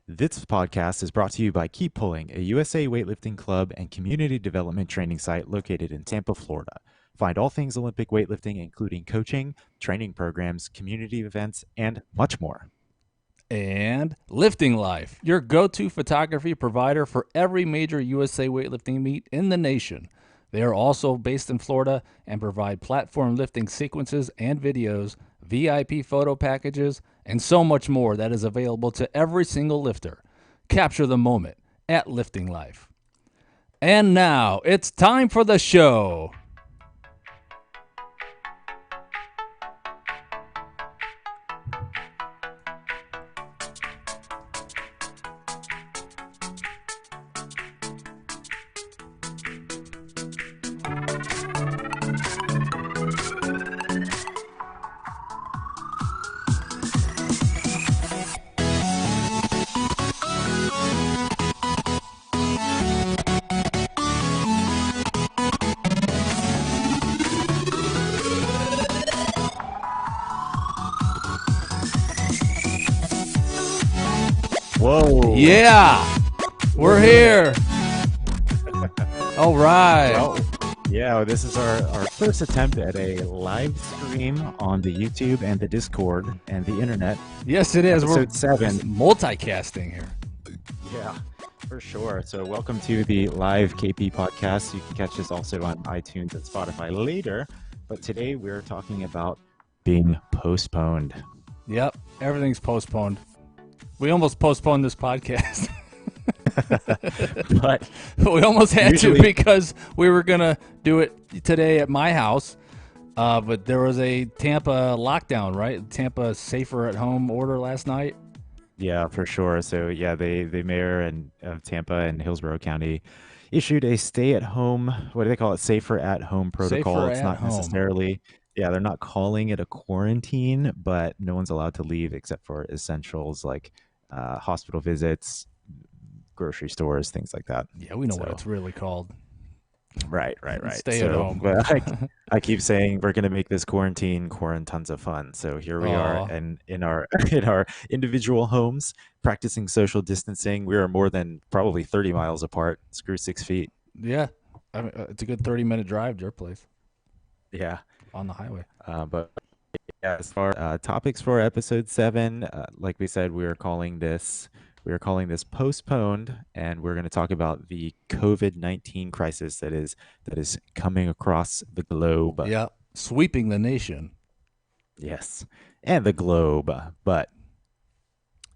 This podcast is brought to you by Keep Pulling, a USA weightlifting club and community development training site located in Tampa, Florida. Find all things Olympic weightlifting, including coaching, training programs, community events, and much more. And LiftingLife, your go-to photography provider for every major USA weightlifting meet in the nation. They are also based in Florida and provide platform lifting sequences and videos, VIP photo packages, and so much more that is available to every single lifter. Capture the moment at LiftingLife. And now it's time for the show. Whoa. Yeah, we're here. All right. Well, yeah, this is our first attempt at a live stream on the YouTube and the Discord and the internet. Yes, it is. Episode 7. Multicasting here. Yeah, for sure. So welcome to the live KP podcast. You can catch us also on iTunes and Spotify later. But today we're talking about being postponed. Yep, everything's postponed. We almost postponed this podcast. But we almost had usually, to because we were going to do it today at my house. But there was a Tampa lockdown, right? Tampa safer at home order last night. yeah, for sure. So yeah, the mayor of Tampa and Hillsborough County issued a stay-at-home, what do they call it? Safer at home protocol. Safer It's at not home. necessarily, yeah, they're not calling it a quarantine, but no one's allowed to leave except for essentials like hospital visits, grocery stores, things like that. Yeah, we know So what it's really called. right. Stay at So, home. but I keep saying we're gonna make this quarantine tons of fun. So here we are, Aw. and in our in our individual homes, practicing social distancing. We are more than probably 30 miles apart. Screw 6 feet. Yeah, I mean, it's a good 30-minute drive to your place Yeah. on the highway. But yeah, as far topics for episode 7, like we said, we are calling this postponed, and we're going to talk about the COVID-19 crisis that is coming across the globe. Yeah, sweeping the nation. Yes, and the globe. But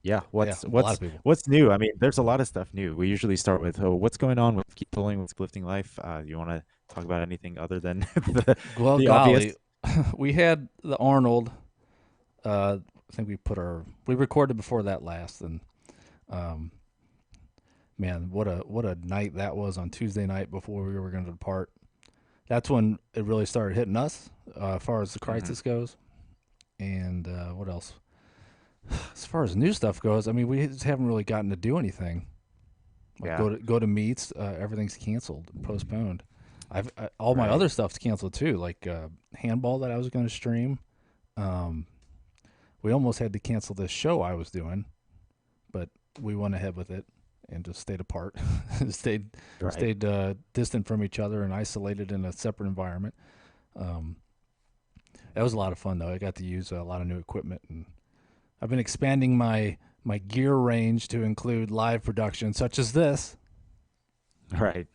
yeah, Yeah, what's a lot of what's people. what's new? I mean, there's a lot of stuff new. We usually start with, oh, what's going on with Keep Pulling, with Lifting Life. You want to talk about anything other than Well, the obvious? golly, we had the Arnold. I think we recorded before that last, and um, man, what a night that was on Tuesday night before we were going to depart. That's when it really started hitting us, as far as the Hmm. crisis goes. And what else? As far as new stuff goes, I mean, we just haven't really gotten to do anything. Like Yeah, go to meets, everything's canceled, postponed. All my right. other stuff's canceled too, like handball that I was going to stream. Um, we almost had to cancel this show I was doing, but we went ahead with it and just stayed apart, stayed Right. stayed distant from each other and isolated in a separate environment. Um, that was a lot of fun though. I got to use a lot of new equipment, and I've been expanding my gear range to include live production such as this. Right.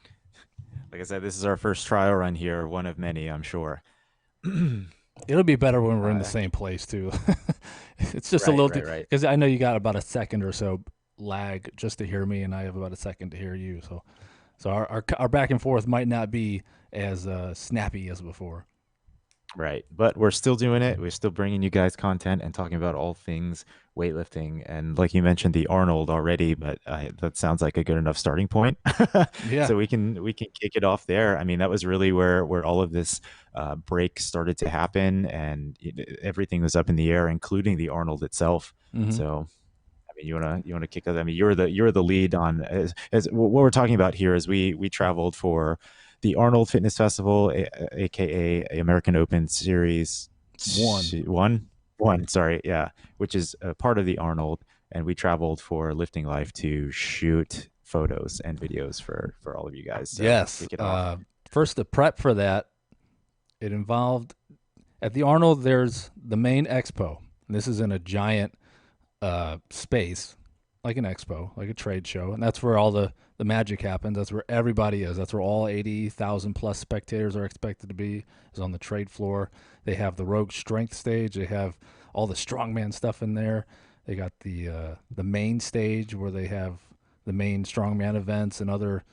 Like I said, this is our first trial run here, one of many, I'm sure. It'll be better when we're in the Uh, same place too. It's just a right, little right, right. because I know you got about a second or so lag just to hear me, and I have about a second to hear you. So our back and forth might not be as snappy as before. Right. But we're still doing it. We're still bringing you guys content and talking about all things weightlifting. And like you mentioned, the Arnold already, but that sounds like a good enough starting point. Yeah. So we can kick it off there. I mean, that was really where all of this break started to happen, and everything was up in the air, including the Arnold itself. Hmm. So I mean, you wanna kick us? I mean, you're the lead on, as what we're talking about here is we traveled for the Arnold Fitness Festival, aka American Open Series One. one, sorry, yeah, which is a part of the Arnold. and we traveled for Lifting Life to shoot photos and videos for all of you guys. So let's Yes. kick it off. First, the prep for that, it involved at the Arnold, there's the main expo. And this is in a giant space, like an expo, like a trade show. And that's where all the magic happens. That's where everybody is. That's where all 80,000 plus spectators are expected to be, is on the trade floor. They have the Rogue Strength stage. They have all the strongman stuff in there. They got the main stage where they have the main strongman events and other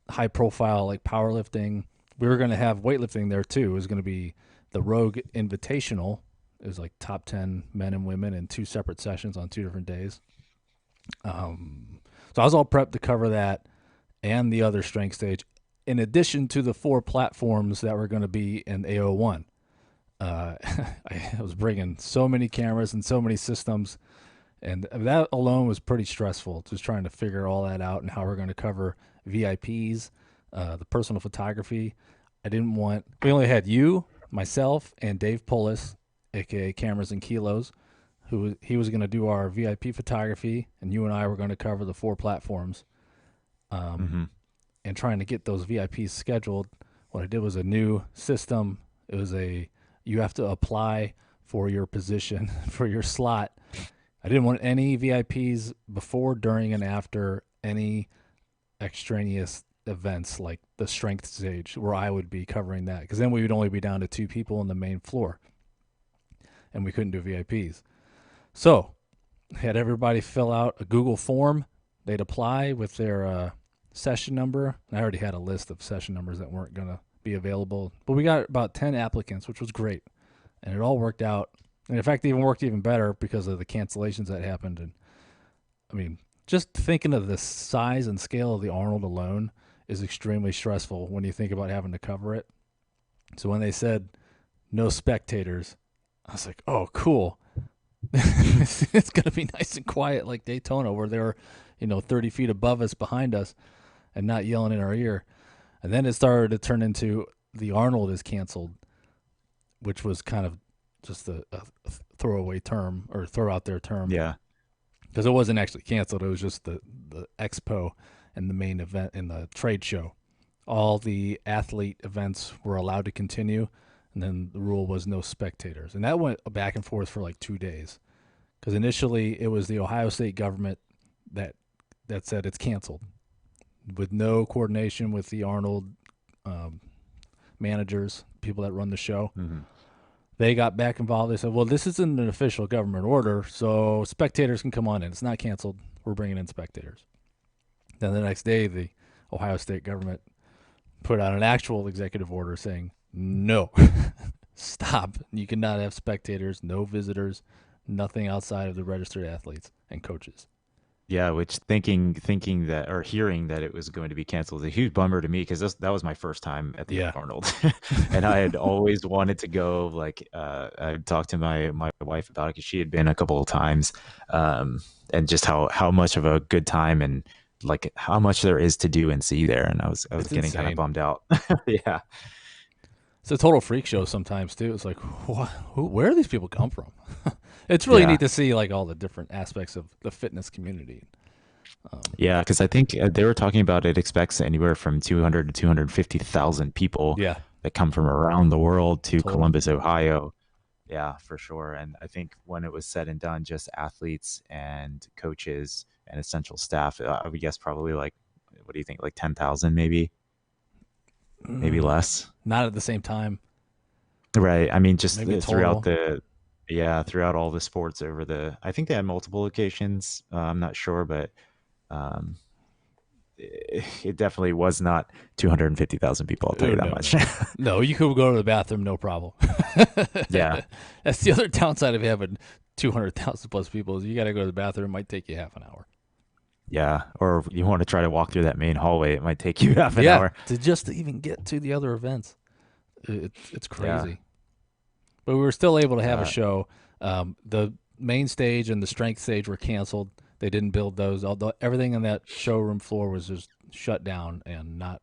high profile like powerlifting. We were going to have weightlifting there too. It was going to be the Rogue Invitational. It was like top 10 men and women in two separate sessions on 2 different days. So I was all prepped to cover that and the other strength stage, in addition to the 4 platforms that were going to be in AO1. I was bringing so many cameras and so many systems, and that alone was pretty stressful, just trying to figure all that out and how we're going to cover VIPs, the personal photography. We only had you, myself, and Dave Pullis, aka Cameras and Kilos, he was going to do our VIP photography, and you and I were going to cover the 4 platforms. Mm-hmm. And trying to get those VIPs scheduled. What I did was a new system. It was you have to apply for your position for your slot. I didn't want any VIPs before, during, and after any extraneous events like the strength stage where I would be covering that, because then we would only be down to 2 people on the main floor and we couldn't do VIPs. So I had everybody fill out a Google form. They'd apply with their session number. I already had a list of session numbers that weren't going to be available, but we got about 10 applicants, which was great. And it all worked out. And in fact, it even worked even better because of the cancellations that happened. And I mean, just thinking of the size and scale of the Arnold alone is extremely stressful when you think about having to cover it. So when they said no spectators, I was like, oh, cool. It's going to be nice and quiet like Daytona, where they were, 30 feet above us, behind us, and not yelling in our ear. And then it started to turn into the Arnold is canceled, which was kind of just a throwaway term, or throw out their term. Yeah. Because it wasn't actually canceled. It was just the expo and the main event in the trade show. All the athlete events were allowed to continue, and then the rule was no spectators. And that went back and forth for like 2 days. Because initially it was the Ohio State government that said it's canceled, with no coordination with the Arnold managers, people that run the show. Mm-hmm. They got back involved. They said, well, this isn't an official government order, so spectators can come on in. It's not canceled. We're bringing in spectators. Then the next day, the Ohio State government put out an actual executive order saying, no, stop. You cannot have spectators, no visitors, nothing outside of the registered athletes and coaches. Yeah, which thinking that, or hearing that it was going to be canceled was a huge bummer to me, because that was my first time at the Yeah. Arnold, and I had always wanted to go. Like, I talked to my wife about it because she had been a couple of times, and just how much of a good time and like how much there is to do and see there, and I was It's getting kind of insane. bummed out. Yeah, It's a total freak show sometimes too. It's like, where do these people come from? It's really yeah, neat to see like all the different aspects of the fitness community. yeah. Because I think they were talking about it expects anywhere from 200 to 250,000 people Yeah, that come from around the world to total. Columbus, Ohio. Yeah, for sure. And I think when it was said and done, just athletes and coaches and essential staff, I would guess probably like, what do you think, like 10,000 maybe less. Not at the same time. Right. I mean, just Maybe throughout total. throughout all the sports over I think they had multiple locations. I'm not sure, but um, it definitely was not 250,000 people. I'll tell Oh, you that no, much. no. No, you could go to the bathroom, no problem. Yeah. That's the other downside of having 200,000 plus people is you got to go to the bathroom. It might take you half an hour. Yeah. Or you want to try to walk through that main hallway, it might take you half an Yeah, hour. to just even get to the other events. It's Yeah. crazy. But we were still able to have a Uh, show. The main stage and the strength stage were canceled. They didn't build those. Although everything on that showroom floor was just shut down and not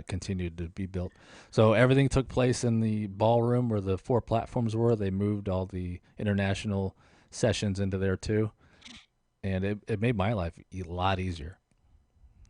continued to be built. So everything took place in the ballroom where the 4 platforms were. They moved all the international sessions into there too. and it made my life a lot easier.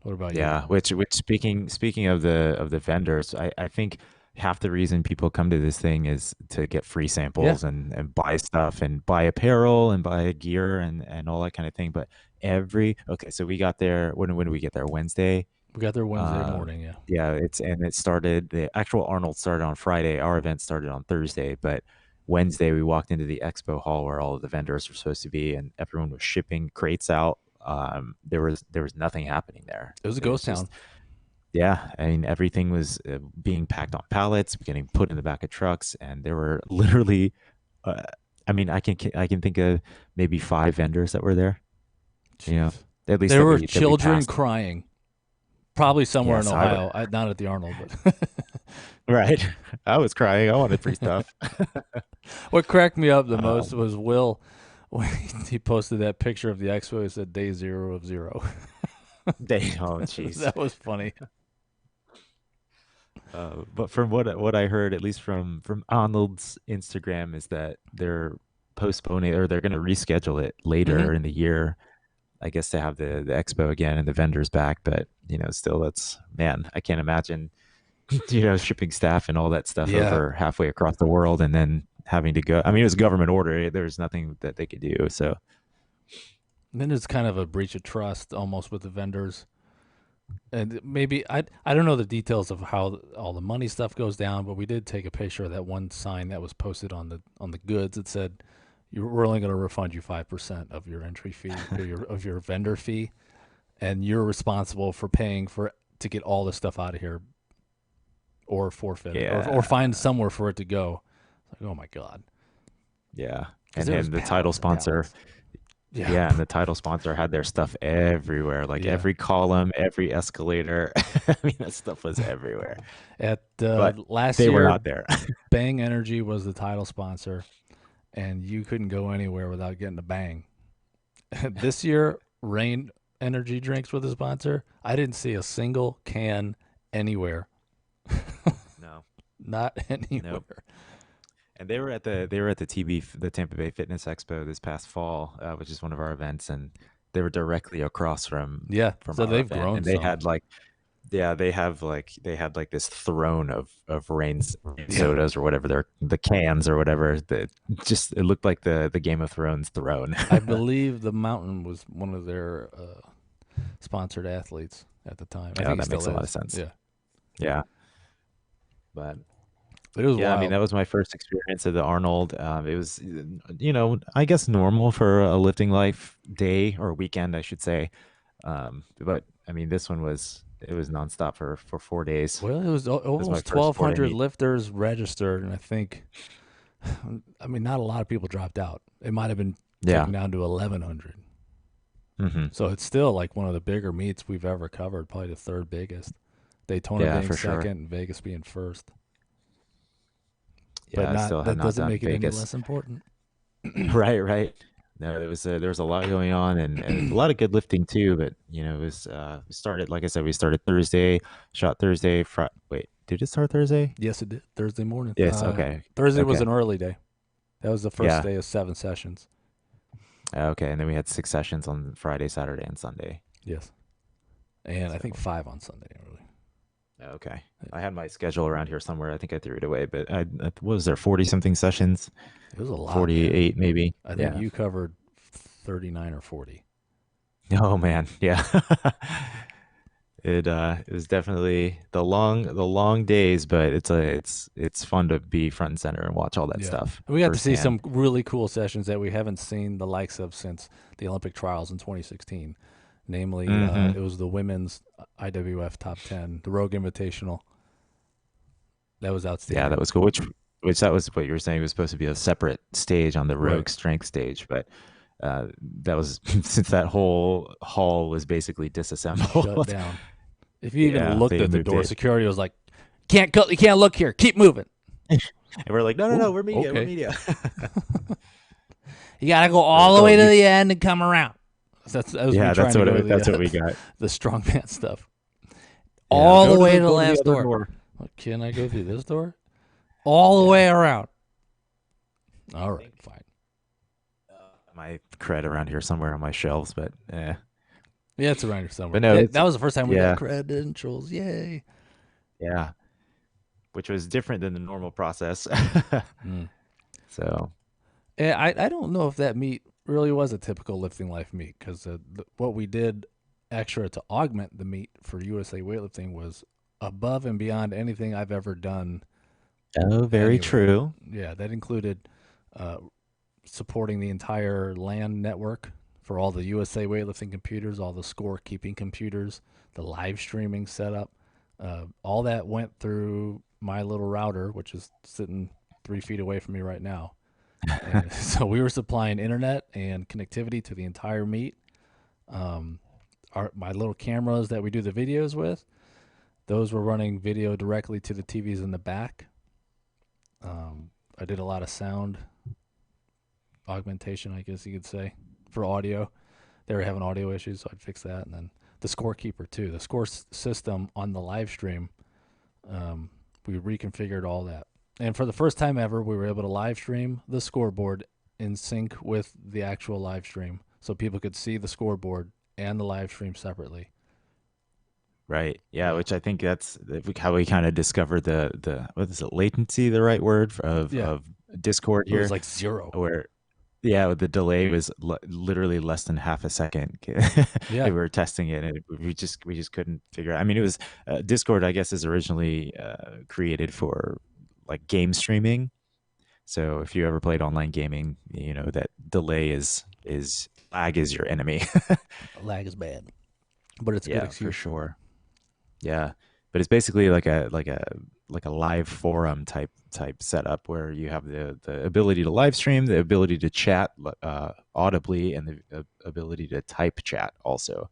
What about you? Yeah, which speaking of the vendors, I think half the reason people come to this thing is to get free Yeah, samples and buy stuff and buy apparel and buy gear and all that kind of thing. But every okay, so we got there when did we get there? Wednesday. we got there Wednesday Uh, morning. Yeah, yeah, it started the actual Arnold started on Friday. Our event started on Thursday, but Wednesday we walked into the expo hall where all of the vendors were supposed to be, and everyone was shipping crates out. There was nothing happening there. it was a It was ghost town. just yeah, I mean everything was being packed on pallets, getting put in the back of trucks, and there were literally, uh, I mean, I can think of maybe five vendors that were there. You know, Jeez, at least there were that we children passed. crying. Probably somewhere in Yes, I Ohio, not at the Arnold, but right. I was crying. I wanted free stuff. what cracked me up the most Um, was Will when he posted that picture of the expo. He said day 0 of 0. oh, jeez. That was funny. But from what I heard, at least from Arnold's Instagram, is that they're postponing or they're going to reschedule it Hmm. later in the year. I guess to have the expo again and the vendors back. But still, that's man, I can't imagine shipping staff and all that stuff Yeah. over halfway across the world and then having to go. I mean, it was a government order. There's nothing that they could do. So And then it's kind of a breach of trust almost with the vendors. And maybe I don't know the details of how all the money stuff goes down, but we did take a picture of that one sign that was posted on the goods. It said, we're only going to refund you 5% of your entry fee or of your vendor fee, and you're responsible for paying for to get all this stuff out of here or forfeit it or yeah, find somewhere for it to go. Like, oh my god, yeah. because And there was then the title pallets and sponsor, pallets. Yeah, yeah, and the title sponsor had their stuff everywhere, like yeah. every column, every escalator. I mean, that stuff was everywhere. At But last they were year, not there. Bang Energy was the title sponsor, and you couldn't go anywhere without getting a bang. This year, Rain Energy drinks were the sponsor. I didn't see a single can anywhere. No, Not nope. anywhere. And they were at the Tampa Bay Fitness Expo this past fall, which is one of our events, and they were directly across Yeah, from so our they've event, grown and they some. had like yeah, they had like this throne of rain Yeah, sodas or whatever they're the cans or whatever that just it looked like the Game of Thrones throne. I believe the Mountain was one of their sponsored athletes at the time. I Yeah, think he that still makes a lot of is. sense. Yeah, Yeah, but but it was yeah, I mean wild. that was my first experience of the Arnold. It was I guess normal for a lifting life day or weekend, I should say. But I mean this one was it was nonstop for 4 days. Well, it was It was my almost first 4-day 1,200 meet. lifters registered, and I think, I mean, not a lot of people dropped out. It might have been Yeah. taken down to 1,100. Hmm. So it's still like one of the bigger meets we've ever covered, probably the third biggest. Daytona Yeah, being for sure. second and Vegas being first. But Yeah, I still have that not doesn't done make it any Vegas. less important. Right, right. No, there was a lot going on and a lot of good lifting too. But it was we started like I said, we started Thursday, shot Thursday. Wait, did it start Thursday? Yes, it did. Thursday morning. Yes. Okay. Thursday was Okay. an early day. That was the first Yeah. day of 7 sessions. Okay. And then we had 6 sessions on Friday, Saturday, and Sunday. Yes. And I think So 5 on Sunday early. okay. I had my schedule around here somewhere. I think I threw it away, but what was there 40 something sessions? It was a lot, man. 48 maybe. I think Yeah. you covered 39 or 40. Oh man. Yeah. It was definitely the long days, but it's fun to be front and center and watch all that Yeah. stuff And we got to see firsthand. some really cool sessions that we haven't seen the likes of since the Olympic trials in 2016. Namely, Hmm. it was the women's IWF Top 10, the Rogue Invitational. That was Yeah, that outstanding. was cool. Which that was what you were saying was supposed to be a separate stage on the Right. Rogue Strength stage, but that was since that whole hall was basically Shut disassembled. down. If you even Yeah, looked they at the moved door, it, security was like, "Can't go. You can't look here. Keep moving." and we're like, no, no, no, Ooh, we're media, we're okay. media. You got to go They're like, all the oh, way to you, the end and come around. So that was me yeah, trying to go to that's what we got. the strongman stuff. Yeah, All the way to the go to the last other door. door. Can I go through this door? All the Yeah. way around. All I right, think fine. my cred around here somewhere on my shelves, but Yeah, it's around here but somewhere. no, it's That was the first time we got yeah, credentials. Yay. yeah, which was different than the normal process. Mm. So Yeah, I don't know if that meet really was a typical lifting life meet because what we did extra to augment the meet for USA weightlifting was above and beyond anything I've ever done oh, very anywhere. true. Yeah, that included uh, supporting the entire LAN network for all the USA weightlifting computers, all the scorekeeping computers, the live streaming setup. All that went through my little router, which is sitting 3 feet away from me right now. And so we were supplying internet and connectivity to the entire meet. Um, my little cameras that we do the videos with, those were running video directly to the TVs in the back. I did a lot of sound augmentation, I guess you could say, for audio. They were having audio issues, so I'd fix that. And then the scorekeeper too, the score system on the live stream, we reconfigured all that. And for the first time ever, we were able to live stream the scoreboard in sync with the actual live stream, so people could see the scoreboard and the live stream separately. Right. Yeah, Yeah, which I think that's how we kind of discovered the what is it, latency, the right word yeah, of Discord it was here, like zero. where yeah, the delay was literally less than half a second. We Yeah, were testing it, and we just couldn't figure out. I mean, it was Discord, I guess, is originally created for like game streaming. So if you ever played online gaming, you know that delay is lag is your enemy. lag is bad, but it's a good Yeah, for excuse. sure. Yeah, but it's basically like a live forum type setup where you have the ability to live stream, the ability to chat audibly, and the ability to type chat also.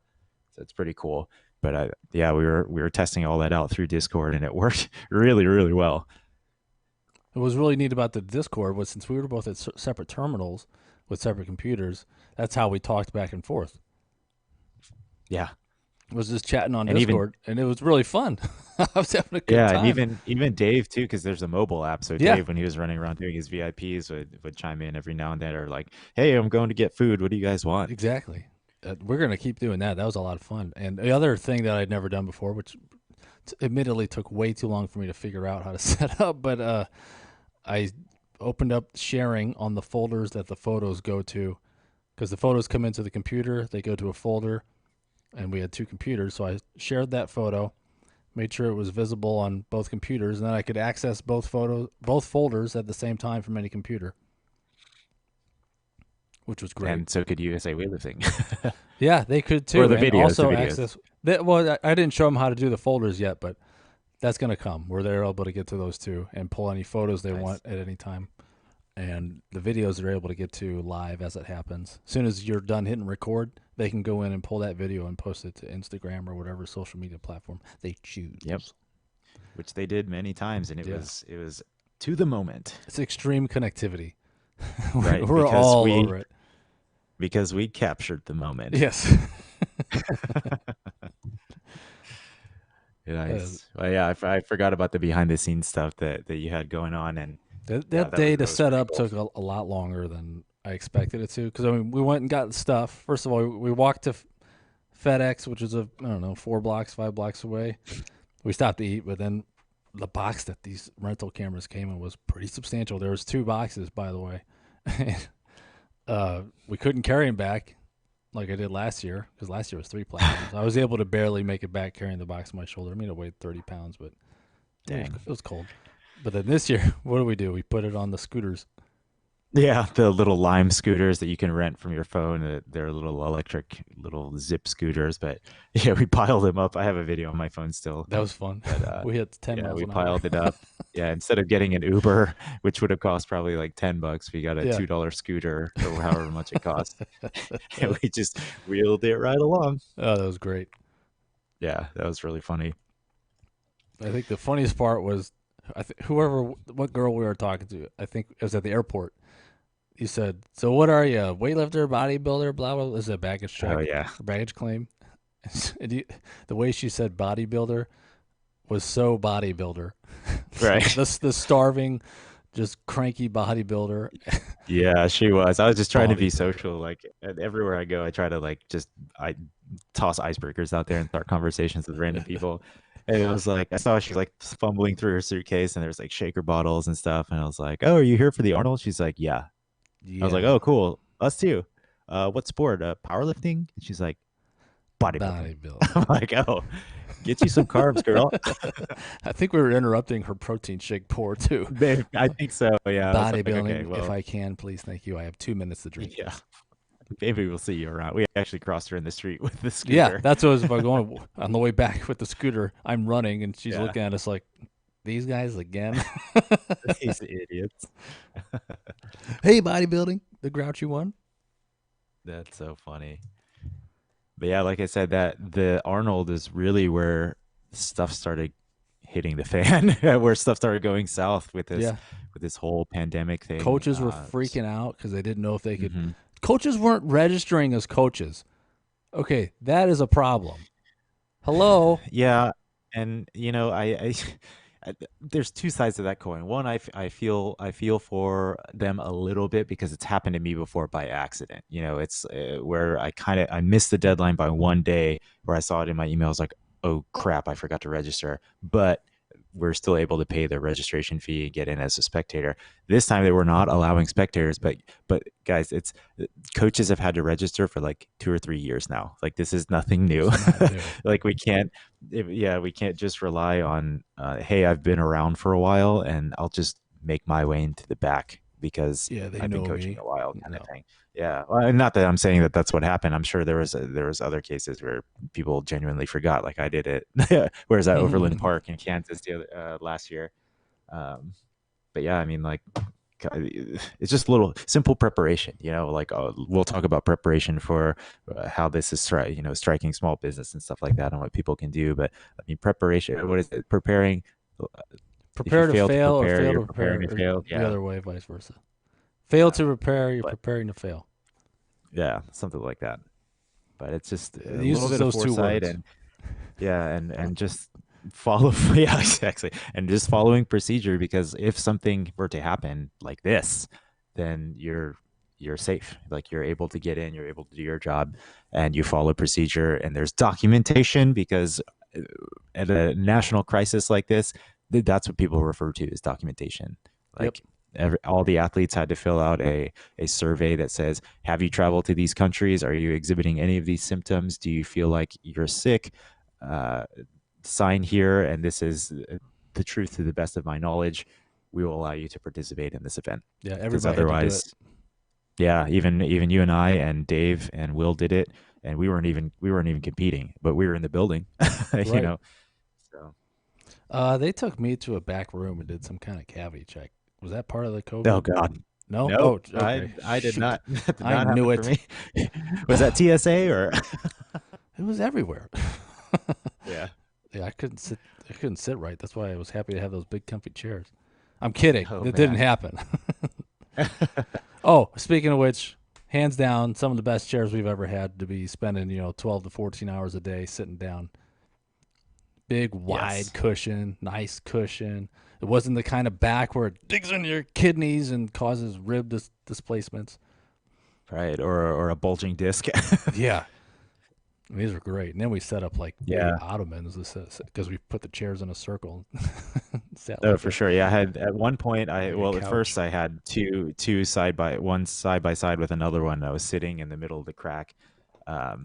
So it's pretty cool. But yeah, we were testing all that out through Discord, and it worked really really well. What was really neat about the Discord was since we were both at separate terminals with separate computers, that's how we talked back and forth. Yeah, Was just chatting on and even Discord, and it was really fun. I was having a good yeah, and time. even Dave too, because there's a mobile app. So Yeah, Dave, when he was running around doing his VIPs, would chime in every now and then, or like, "Hey, I'm going to get food. What do you guys want?" exactly. We're gonna keep doing that. That was a lot of fun. And the other thing that I'd never done before, which admittedly took way too long for me to figure out how to set up, but I opened up sharing on the folders that the photos go to, because the photos come into the computer, they go to a folder, and we had two computers, so I shared that photo, made sure it was visible on both computers, and then I could access both folders at the same time from any computer, which was great. And so could USA Weightlifting. Yeah, they could Or too, the and videos, the also videos. access. Well, I didn't show them how to do the folders yet, but that's going to come where they're able to get to those too and pull any photos they Nice. want at any time. And the videos they're able to get to live as it happens. As soon as you're done hitting record, they can go in and pull that video and post it to Instagram or whatever social media platform they Yep. choose. Which they did many times, and it Yeah, was it was to the moment, it's extreme connectivity. right? We're all over it. Because we captured the moment. Yes. uh, Nice. Well, yeah, I forgot about the behind the scenes stuff that you had going on, and yeah, that day to that was set pretty up cool. took a lot longer than I expected it to. Because I mean, we went and got stuff. First of all, we walked to FedEx, which is I don't know 4 blocks, 5 blocks away. We stopped to eat, but then the box that these rental cameras came in was pretty substantial. There was 2 boxes, by the way. We couldn't carry them back like I did last year because last year was 3 platforms. I was able to barely make it back carrying the box on my shoulder. I mean, it weighed 30 pounds, but Dang. it was cold. But then this year, what do? We put it on the scooters. Yeah, the little Lime scooters that you can rent from your phone. They're little electric little zip scooters, but yeah, we piled them up. I have a video on my phone still, That was fun. but We hit 10 yeah, miles we an hour. piled it up. Yeah, instead of getting an Uber, which would have cost probably like $10, we got a Yeah. $2 scooter or however much it cost, and we just wheeled it right along. Oh, that was great. Yeah, that was really funny. I think the funniest part was what girl we were talking to, I think it was at the airport. He said, "So what are you, weightlifter, bodybuilder, blah blah?" This is a baggage Oh check, yeah, or baggage claim. The way she said bodybuilder was so bodybuilder, right. the starving just cranky bodybuilder. Yeah, she was. I was just trying to be Bodybuilder. social. Like everywhere I go, I try to like just I toss icebreakers out there and start conversations with random people. And it was like I saw she was like fumbling through her suitcase and there's like shaker bottles and stuff. And I was like, "Oh, are you here for the Arnold?" She's like, "Yeah." I was like, Yeah, "Oh, cool. Us too. What sport? Powerlifting?" And she's like, "Bodybuilding." bodybuilding. I'm like, "Oh, get you some carbs, girl." I think we were interrupting her protein shake pour too. Babe, I think so. Yeah, I was like, "Okay, Bodybuilding, if well, I can, please, thank you. I have 2 minutes to drink yeah, this. maybe we'll see you around." We actually crossed her in the street with the Yeah, scooter. that's what I was about going on the way back with the scooter. I'm running, and she's Yeah, looking at us like, these guys again. these idiots. Hey, bodybuilding, the grouchy one. That's so funny. But yeah, like I said, that the Arnold is really where stuff started hitting the fan, where stuff started going south Yeah, with this whole pandemic thing. coaches were freaking out because they didn't know if they could. Mhm. Coaches weren't registering as coaches. Okay, that is a problem. Hello. Yeah, and there's two sides to that coin. One, I feel for them a little bit because it's happened to me before by accident. It's where I missed the deadline by one day, where I saw it in my emails like, oh crap, I forgot to register, but we're still able to pay the registration fee and get in as a spectator. This time they were not allowing spectators, but guys, it's coaches have had to register for like 2 or 3 years now. Like this is nothing new. It's not new. Like we can't just rely on hey, I've been around for a while and I'll just make my way into the back because Yeah, they I've been know coaching me. a while kind of No. thing. Yeah, well, and not that I'm saying that that's what happened. I'm sure there was other cases where people genuinely forgot, like I did it. Whereas at Overland Park in Kansas last year. Um, but yeah, I mean, like it's just a little simple preparation, like we'll talk about preparation for how this is striking small business and stuff like that and what people can do. But I mean, preparation, what is it? Preparing. If you Prepare to fail to fail or prepare, fail you're to prepare, preparing to or fail. the Yeah, other way, vice versa. Fail yeah, to prepare, you're but preparing to fail. yeah, something like that. But it's just It a little uses bit of those two foresight words. and yeah, and just follow yeah, exactly. And just following procedure, because if something were to happen like this, then you're safe. Like you're able to get in, you're able to do your job, and you follow procedure and there's documentation because uh, at a national crisis like this, that's what people refer to as documentation. Yep. Like all the athletes had to fill out a survey that says, have you traveled to these countries? Are you exhibiting any of these symptoms? Do you feel like you're sick? Uh, Sign here, and this is the truth to the best of my knowledge. We will allow you to participate in this event, Yeah, because everybody had to do it. otherwise, yeah, even you and I and Dave and Will did it, and we weren't even competing, but we were in the building, you Right. know. So, They took me to a back room and did some kind of cavity check. Was that part of the oh COVID? God, No? nope, Oh, okay. I did Shoot. not. That did I not knew happen for it. me. Was that TSA or? It was everywhere. Yeah. Yeah, I couldn't sit right. That's why I was happy to have those big comfy chairs. I'm kidding. Oh That didn't man. happen. Oh, speaking of which, hands down, some of the best chairs we've ever had to be spending, 12 to 14 hours a day sitting down. Big, wide Yes. cushion, nice cushion. It wasn't the kind of back where it digs into your kidneys and causes rib displacements. Right. Or a bulging disc. Yeah, these are great. And then we set up like big Yeah. ottomans because we put the chairs in a circle. Sat Oh, like for a sure. Yeah, I had at one point like a at first couch. I had two side by side with another one. I was sitting in the middle of the crack,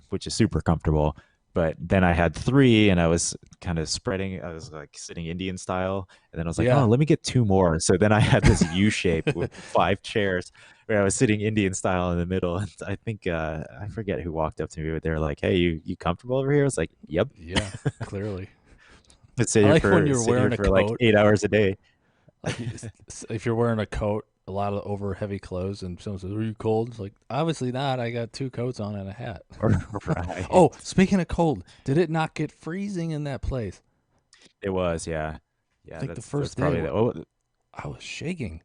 which is super comfortable. But then I had three and I was kind of spreading, I was like sitting Indian style. And then I was like, oh, Yeah. let me get two more. So then I had this U shape with five chairs where I was sitting Indian style in the middle. And I think I forget who walked up to me, but they were like, hey, you comfortable over here? I was like, yep. Yeah, clearly. Let's I like when you're sit here wearing a for like coat. 8 hours a day. Like if you're wearing a coat, a lot of over heavy clothes, and someone says, "Are you cold?" It's like obviously not. I got two coats on and a hat. Right. Oh, speaking of cold, did it not get freezing in that place? It was, yeah. I Yeah, think the that's first day probably the oh, I was shaking.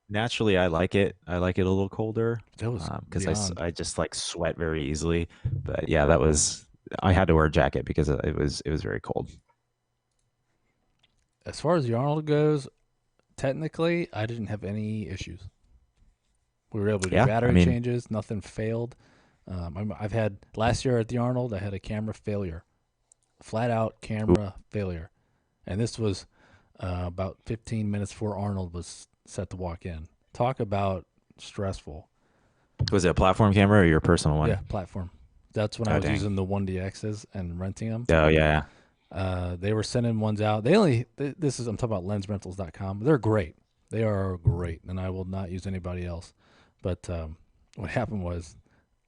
naturally I like it. I like it a little colder, That was because beyond. I just like sweat very easily. But yeah, that was I had to wear a jacket because it was very cold. As far as the Arnold goes, technically, I didn't have any issues. We were able to do Yeah, I battery mean, changes. Nothing failed. I've had last year at the Arnold, I had a camera failure, flat out ooh, camera failure, and this was about 15 minutes before Arnold was set to walk in. Talk about stressful. was it a platform camera or your personal Yeah, one? platform. That's when I Oh was dang. using the 1DXs and renting them. Oh yeah, They were sending ones out. They only this is I'm talking about lensrentals.com. They're great. They are great, and I will not use anybody else. But what happened was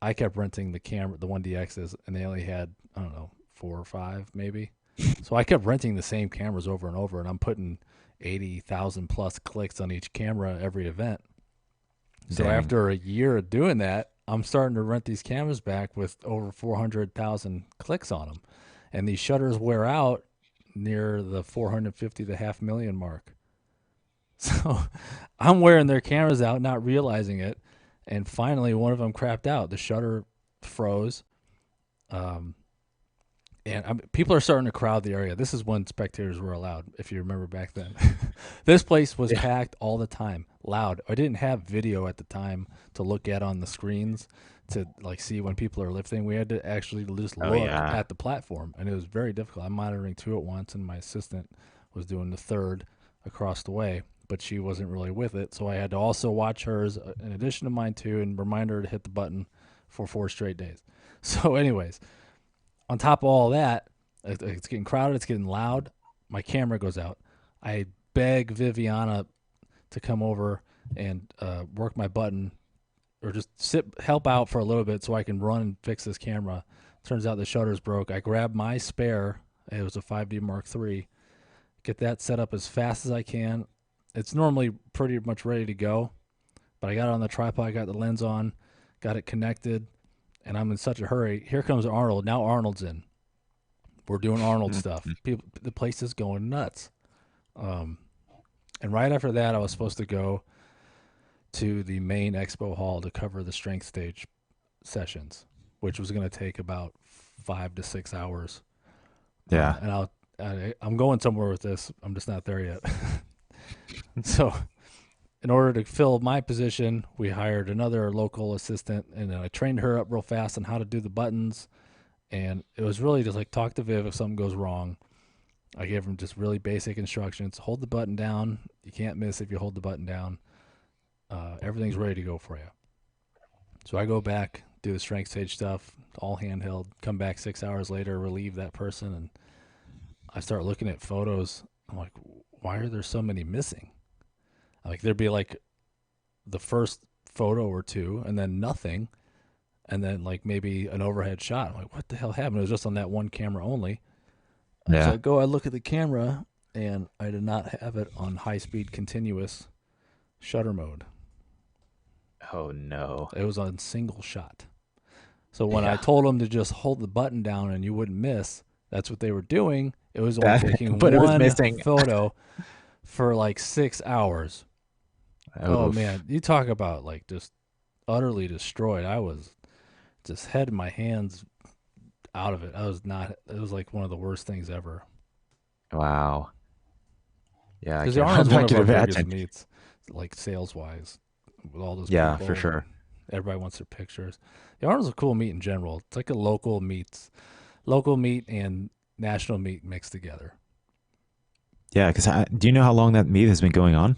I kept renting the camera, the 1DXs, and they only had I don't know 4 or 5 maybe. So I kept renting the same cameras over and over, and I'm putting 80,000 plus clicks on each camera every event. yeah. So Dang. after a year of doing that, I'm starting to rent these cameras back with over 400,000 clicks on them, and these shutters wear out near the 450 to half million mark. So I'm wearing their cameras out, not realizing it, and finally one of them crapped out. The shutter froze, um, and people are starting to crowd the area. This is when spectators were allowed, if you remember back then. This place was Yeah. packed all the time, loud. I didn't have video at the time to look at on the screens to like see when people are lifting. We had to actually just Oh look yeah. at the platform, and it was very difficult. I'm monitoring two at once, and my assistant was doing the third across the way, but she wasn't really with it, so I had to also watch hers in addition to mine too, and remind her to hit the button for 4 straight days. So, anyways, on top of all that, it's getting crowded, it's getting loud. My camera goes out. I beg Viviana to come over and work my button or just help out for a little bit so I can run and fix this camera. Turns out the shutter's broke. I grab my spare. It was a 5D Mark III. Get that set up as fast as I can. It's normally pretty much ready to go, but I got it on the tripod, got the lens on, got it connected, and I'm in such a hurry. Here comes Arnold. Now Arnold's in. We're doing Arnold stuff. People, the place is going nuts. Um, and right after that, I was supposed to go to the main expo hall to cover the strength stage sessions, which was going to take about 5 to 6 hours. Yeah. And I'm going somewhere with this. I'm just not there yet. So, in order to fill my position, we hired another local assistant, and I trained her up real fast on how to do the buttons. And it was really just like talk to Viv if something goes wrong. I gave him just really basic instructions. Hold the button down. You can't miss if you hold the button down. Everything's ready to go for you. So I go back, do the strength stage stuff, all handheld. Come back 6 hours later, relieve that person, and I start looking at photos. I'm like, why are there so many missing? Like there'd be like the first photo or two, and then nothing, and then like maybe an overhead shot. I'm like, what the hell happened? It was just on that one camera only. So Yeah. I look at the camera, and I did not have it on high speed continuous shutter mode. Oh no. It was on single shot. So when I Yeah. told them to just hold the button down and you wouldn't miss, that's what they were doing. It was only taking But it was one missing. photo for like 6 hours. Oh Oof. man, you talk about like just utterly destroyed. I was just head in my hands out of it. I was not. It was like one of the worst things ever. Wow. Yeah, I Because the can Arnold's one I of can our biggest imagine. meets, like sales wise, with all those Yeah, for people and sure. everybody wants their pictures. The Arnold's a cool meet in general. It's like a local meet and national meet mixed together. Yeah, because do you know how long that meet has been going on?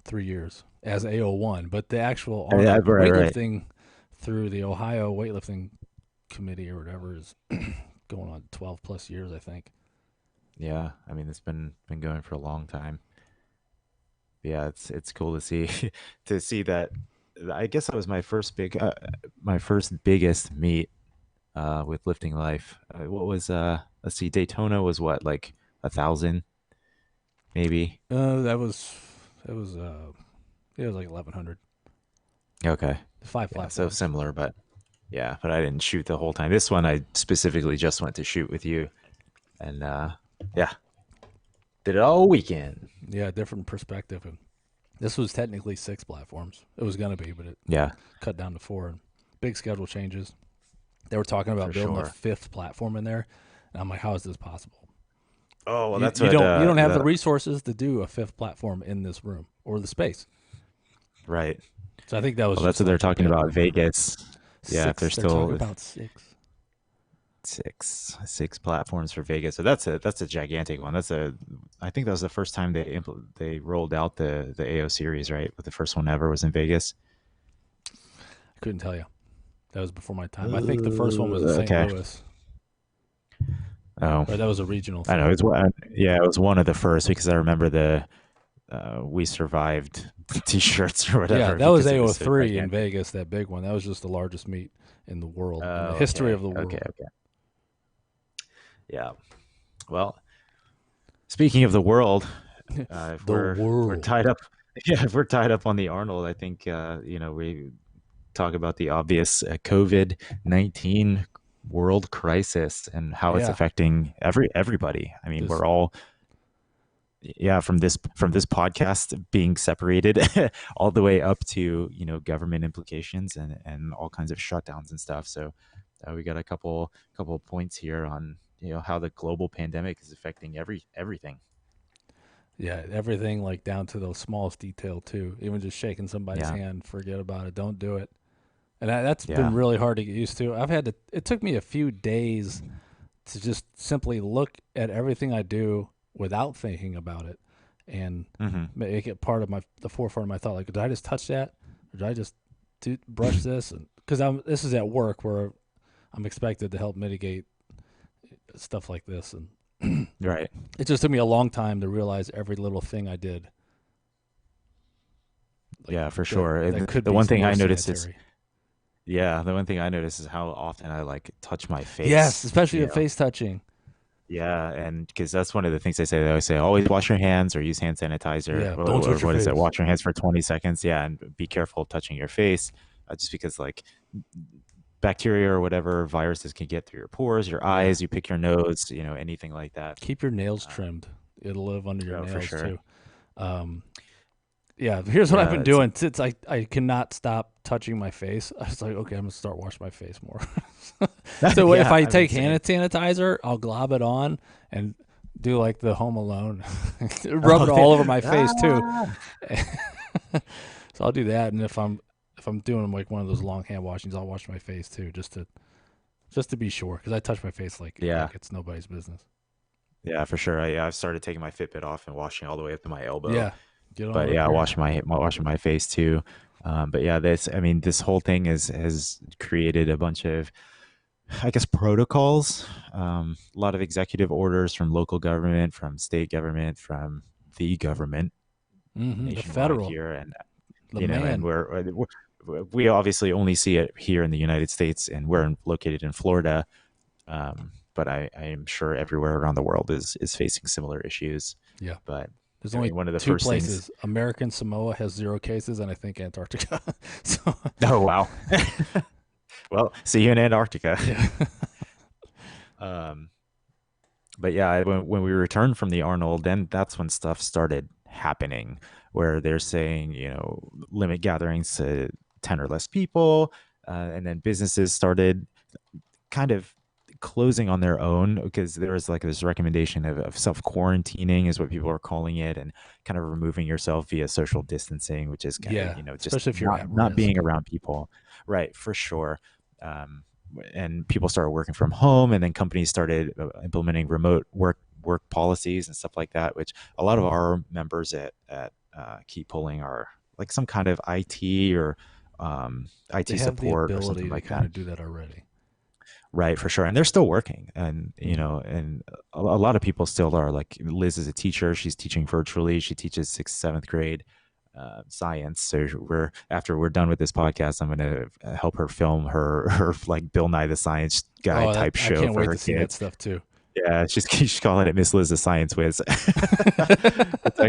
3 years as AO1, but the actual Yeah, Arnold right, right. weightlifting through the Ohio weightlifting committee or whatever is going on 12 plus years, I think. Yeah, I mean it's been going for a long time. Yeah, it's cool to see to see that. I guess that was my first biggest meet with Lifting Life. What was let's see, Daytona was what, like 1,000 maybe. That was it was it was like 1100. Okay, Five yeah, so platforms. similar, but yeah, but I didn't shoot the whole time. This one I specifically just went to shoot with you, and yeah, did it all weekend. Yeah, different perspective. And this was technically 6 platforms. It was gonna be, but it Yeah, cut down to 4. And big schedule changes. They were talking for about building a sure. fifth platform in there, and I'm like, how is this possible? Oh, well, You that's you what don't you don't have the the resources to do a fifth platform in this room or the space. right. So I think that was Well, that's just what they're like a talking bad about rumor. Vegas. Yeah, if Six. there's They're talking still about six. six platforms for Vegas. So that's a gigantic one. That's a I think that was the first time they rolled out the AO series, right? But the first one ever was in Vegas. I couldn't tell you. That was before my time. I think the first one was in St. Okay. Louis, Oh, or that was a regional I know. thing. Yeah, it was one of the first because I remember the "We Survived" T-shirts or Yeah, whatever that was because it was so AO3 in gigantic. Vegas, that big one. That was just the largest meet in the world, in the Oh, history of okay, the okay, world. okay. Yeah. Well, speaking of the world, The if we're world. tied up, yeah, if we're tied up on the Arnold, I think we talk about the obvious COVID-19 world crisis and how it's Yeah. affecting everybody. I mean, This we're all yeah from this podcast being separated all the way up to government implications and all kinds of shutdowns and stuff. So we got a couple of points here on how the global pandemic is affecting everything. Yeah, everything like down to the smallest detail too. Even just shaking somebody's Yeah, hand, forget about it. Don't do it. And that's been yeah. really hard to get used to. I've had to. It took me a few days to just simply look at everything I do without thinking about it, and Hmm. make it part of the forefront of my thought. Like, did I just touch that? Or did I just brush this? And because this is at work where I'm expected to help mitigate stuff like this, and Right. it just took me a long time to realize every little thing I did, like Yeah, for that sure. that could The be one thing more I noticed is sanitary. the one thing I notice is how often I like touch my Yes, face. especially the face touching. Yeah, and because that's one of the things they say. They always say, always wash your hands or use hand sanitizer, Yeah, don't or touch your what is it? face. Wash your hands for 20 seconds. Yeah, and be careful touching your face, just because like bacteria or whatever viruses can get through your pores, your Yeah, eyes. You pick your nose, anything like that. keep your nails Um, trimmed. It'll live under your oh, for nails sure. too. Um, yeah, here's what I've Yeah, been doing since I cannot stop touching my face. I was like, okay, I'm gonna start washing my face more. So if yeah. I I mean, take same. hand sanitizer, I'll glob it on and do like the Home Alone, rub Oh, it yeah. all over my face too. Ah! So I'll do that, and if I'm doing like one of those long hand washings, I'll wash my face too, just to be sure, because I touch my face Yeah, like it's nobody's business. yeah, for sure. I've started taking my Fitbit off and washing all the way up to my elbow. Yeah, get on But up yeah, here. washing my face too. But yeah, this whole thing has created a bunch of, I guess, protocols. A lot of executive orders from local government, from state government, from the government The nationwide federal, here, and the and man. we obviously only see it here in the United States, and located in Florida. But I am sure everywhere around the world is facing similar issues. Yeah, But there's I only mean, one of the two first things. places. American Samoa has 0 cases, and I think Antarctica. So Oh, wow. Well, see you in Antarctica. yeah, Um, but yeah, when we returned from the Arnold, then that's when stuff started happening, where they're saying, limit gatherings to 10 or less people. And then businesses started kind of closing on their own because there was like this recommendation of self quarantining, is what people are calling it, and kind of removing yourself via social distancing, which is kind of, yeah, just especially if you're at not being risk. around people. Right, for sure. Um, and people started working from home, and then companies started implementing remote work policies and stuff like that, which a lot of our members at Keep Pulling are like some kind of IT or They IT have the support or something ability to like kind that. of do that already. Right, for sure. And they're still working. And, Hmm. and a lot of people still are. Like Liz is a teacher. She's teaching virtually. She teaches sixth, seventh grade science. So after we're done with this podcast, I'm going to help her film her like Bill Nye the Science Guy Oh, type I show can't for wait her to see that kids. stuff too. Yeah, she's calling it Miss Liz the Science Whiz. It's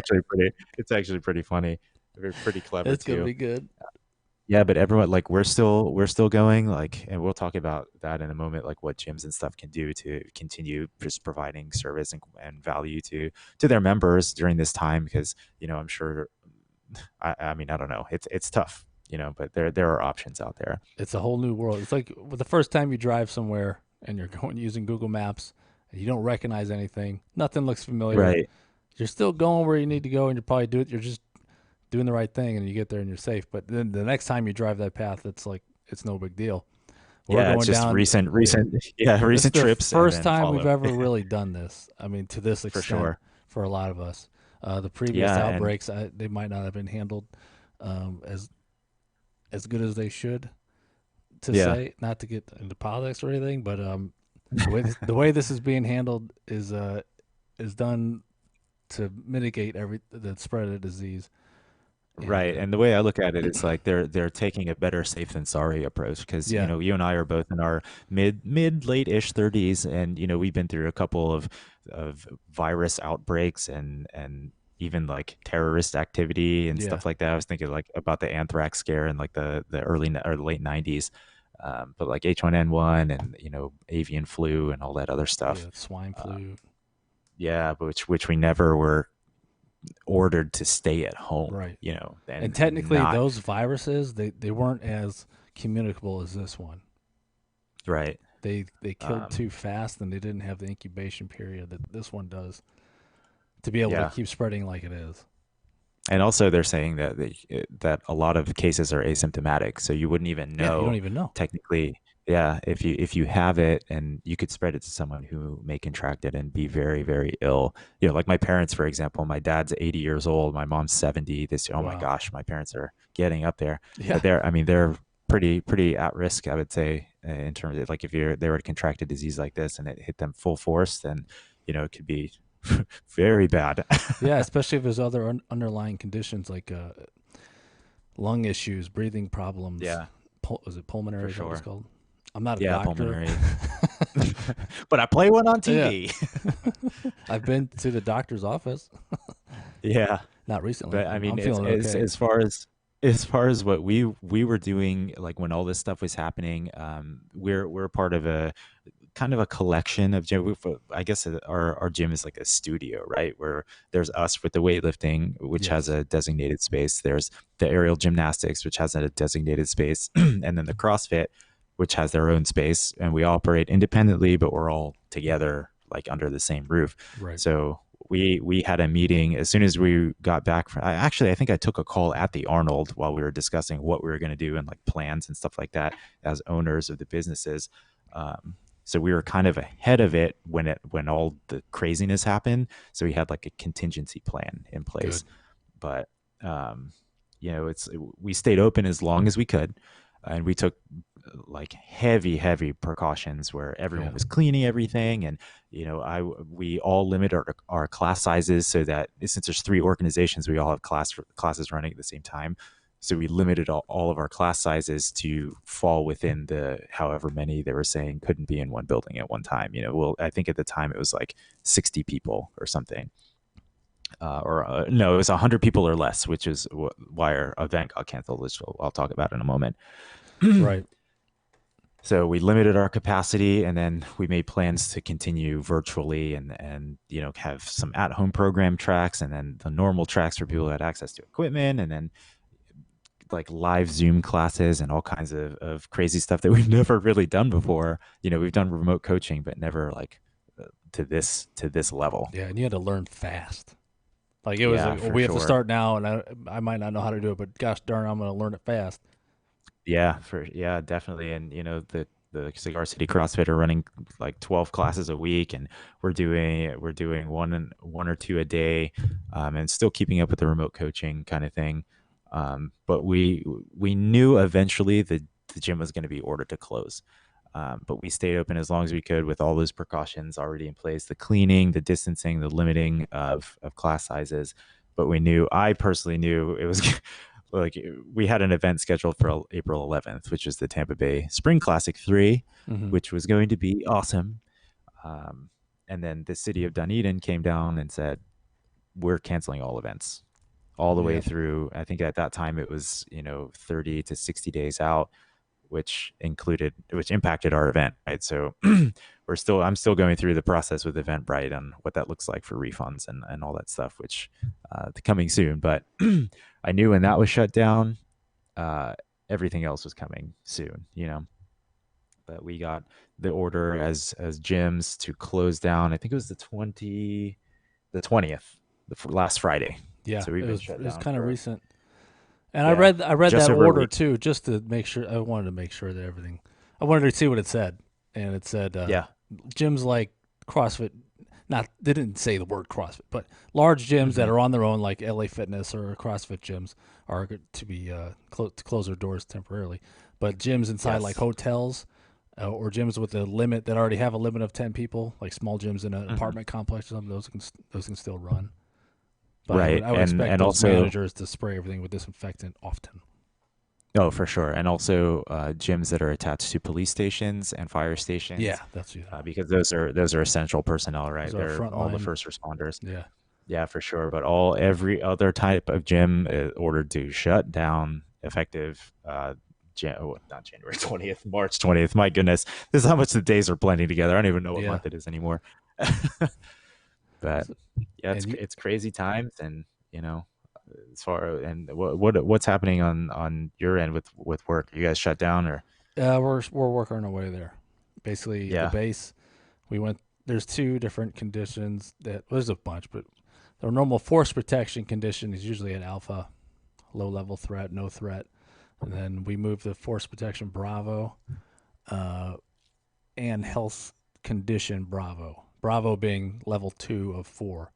actually pretty funny. They're pretty clever It's gonna too. be good. Yeah, but everyone, like, we're still going, like, and we'll talk about that in a moment, like what gyms and stuff can do to continue just providing service and value to their members during this time, because I'm sure, I mean, I don't know, it's tough, but there are options out there. It's a whole new world. It's like the first time you drive somewhere and you're going using Google Maps, and you don't recognize anything, nothing looks familiar. Right. You're still going where you need to go, and you're probably do it. You're just doing the right thing, and you get there and you're safe. But then the next time you drive that path, it's like it's no big deal. We're Yeah, it's going just down. recent yeah, This is recent the trips and first then time we've follow. ever really done this. I mean, to this For extent, sure. for a lot of us. The previous Yeah, and outbreaks, they might not have been handled as good as they should. To yeah. say, not to get into politics or anything, but the way this is being handled is done to mitigate the spread of the disease. And Right. And the way I look at it is like they're taking a better safe than sorry approach because, yeah, you and I are both in our mid late-ish 30s, and we've been through a couple of virus outbreaks and even like terrorist activity and yeah, stuff like that. I was thinking like about the anthrax scare in like the early or late 90s. But like H1N1 and avian flu and all that other stuff. yeah, swine Uh, flu, yeah, but which we never were ordered to stay at home, right? And and technically, not those viruses they weren't as communicable as this one. right. They killed Um, too fast, and they didn't have the incubation period that this one does to be able to yeah, keep spreading like it is. and also they're saying that that a lot of cases are asymptomatic, so you wouldn't even Yeah, you don't know even know. technically. Yeah, if you have it and you could spread it to someone who may contract it and be very very ill. Like my parents, for example. My dad's 80 years old. My mom's 70 this year. Oh my Wow. gosh, my parents are getting up there, Yeah, but I mean, they're pretty at risk, I would say, in terms of like if they were to contract a disease like this and it hit them full force, then it could be very bad. yeah, especially if there's other underlying conditions like lung issues, breathing problems. Yeah, Is it pulmonary? for Is that what it's sure. called? I'm not a Yeah, doctor. pulmonary. But I play one on Yeah, TV. I've been to the doctor's office. Yeah, Not recently. but I I'm mean, it's feeling okay. as far as what we were doing, like when all this stuff was happening. We're part of a kind of a collection of gym. I guess our gym is like a studio, right? Where there's us with the weightlifting, which has Yes. a designated space. There's the aerial gymnastics, which has a designated space, and then the CrossFit, which has their own space. And we operate independently, but we're all together, like under the same roof. Right. So we had a meeting as soon as we got back from. I think I took a call at the Arnold while we were discussing what we were going to do and like plans and stuff like that as owners of the businesses. Um, so we were kind of ahead of it when all the craziness happened. So we had like a contingency plan in Good. place. But um, it's we stayed open as long as we could, and we took like heavy precautions where everyone Yeah. was cleaning everything, and I we all limit our class sizes so that since there's three organizations, we all have classes running at the same time. So we limited all of our class sizes to fall within the however many they were saying couldn't be in one building at one time. Well, I think at the time it was like 60 people or something. Or no, it was 100 people or less, which is why our event got canceled, which I'll talk about in a moment. Right. So we limited our capacity, and then we made plans to continue virtually, and have some at-home program tracks, and then the normal tracks for people who had access to equipment, and then like live Zoom classes and all kinds of crazy stuff that we've never really done before. We've done remote coaching, but never like to this level. Yeah, and you had to learn fast. Like it was Yeah, like, oh, for we have to sure. start now, and I might not know how to do it, but gosh darn, I'm going to learn it fast. Yeah, definitely. And the Cigar City CrossFit are running like 12 classes a week, and we're doing one or two a day, and still keeping up with the remote coaching kind of thing. But we knew eventually the gym was going to be ordered to close. But we stayed open as long as we could with all those precautions already in place: the cleaning, the distancing, the limiting of class sizes. But I personally knew it was like we had an event scheduled for April 11th, which is the Tampa Bay Spring Classic 3, Mm-hmm. which was going to be awesome. Um, and then the city of Dunedin came down and said, we're canceling all events all the way Yeah. through. I think at that time it was, 30 to 60 days out, which impacted our event, right? So I'm still going through the process with Eventbrite on what that looks like for refunds and all that stuff, which coming soon. But I knew when that was shut down, uh, everything else was coming soon. but we got the order as gyms to close down. I think it was the 20th, last Friday. Yeah, So we've it been was shut it was down kind of for, recent. And yeah, I read just that over a order week. too, just to make sure. I wanted to make sure that everything. I wanted to see what it said, and it said Yeah. gyms like CrossFit. Not they didn't say the word CrossFit, but large gyms that Hmm. are on their own, like LA Fitness or CrossFit gyms, are to be to close their doors temporarily. But gyms inside like Yes. hotels or gyms with a limit that already have a limit of 10 people, like small gyms in an Hmm. apartment complex or something, those can still run. But Right. I would expect And those also, managers to spray everything with disinfectant often. oh, for sure. And also gyms that are attached to police stations and fire Yeah, stations, that's you. because those are essential personnel, Those right? are They're all the frontline. first responders. Yeah. Yeah, for sure. But every other type of gym is ordered to shut down effective not January 20th, March 20th. My goodness. This is how much the days are blending together. I don't even know what Yeah. month it is anymore. But So, yeah, and you, it's crazy times. And as far and what's happening on your end with work? You guys shut down or? we're working our way there. Basically, the Yeah. base we went. There's two different conditions that well, there's a bunch, but the normal force protection condition is usually an alpha, low level threat, no threat, and then we move to force protection Bravo, uh, and health condition Bravo. Bravo being level 2 of 4.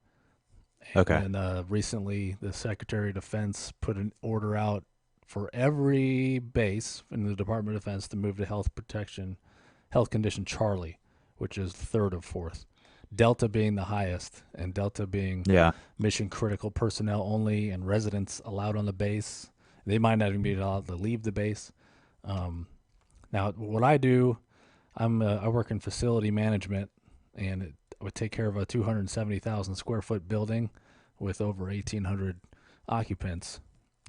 Okay. And then recently, the Secretary of Defense put an order out for every base in the Department of Defense to move to health condition Charlie, which is third of fourth. Delta being the highest, and Delta being Yeah. mission critical personnel only and residents allowed on the base. They might not even be allowed to leave the base. Um, Now, what I do, I work in facility management, and I would take care of a 270,000 square foot building with over 1,800 occupants.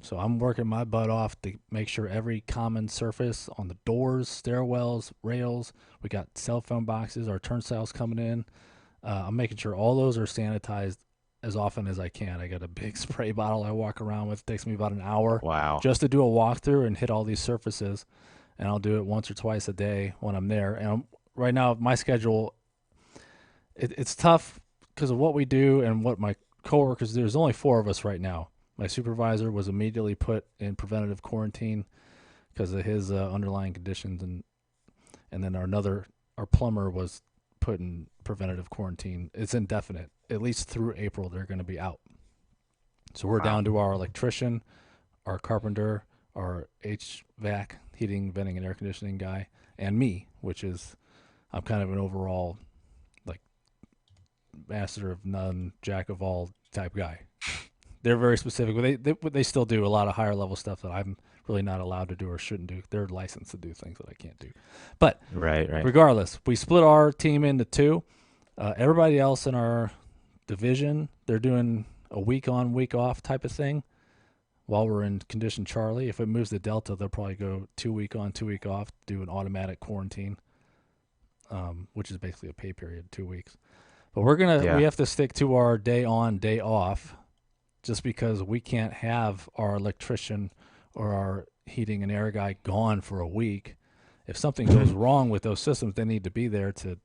So I'm working my butt off to make sure every common surface on the doors, stairwells, rails, we got cell phone boxes, our turnstiles coming in. I'm making sure all those are sanitized as often as I can. I got a big spray bottle I walk around with. It takes me about an hour Wow. just to do a walkthrough and hit all these surfaces. And I'll do it once or twice a day when I'm there. And right now, my schedule, it's tough because of what we do and what my coworkers do. There's only 4 of us right now. My supervisor was immediately put in preventative quarantine because of his underlying conditions, and then our plumber was put in preventative quarantine. It's indefinite. At least through April, they're going to be out. So we're Wow. down to our electrician, our carpenter, our HVAC, heating, venting, and air conditioning guy, and me, which is I'm kind of an overall like master of none, jack of all type guy. They're very specific, but they still do a lot of higher level stuff that I'm really not allowed to do or shouldn't do. They're licensed to do things that I can't do. But Right. Right. regardless, we split our team into two. Everybody else in our division, they're doing a week on, week off type of thing while we're in condition Charlie. If it moves to Delta, they'll probably go 2 week on, 2 week off, do an automatic quarantine, which is basically a pay period, 2 weeks. But we Yeah. have to stick to our day on, day off, just because we can't have our electrician or our heating and air guy gone for a week. If something goes wrong with those systems, they need to be there to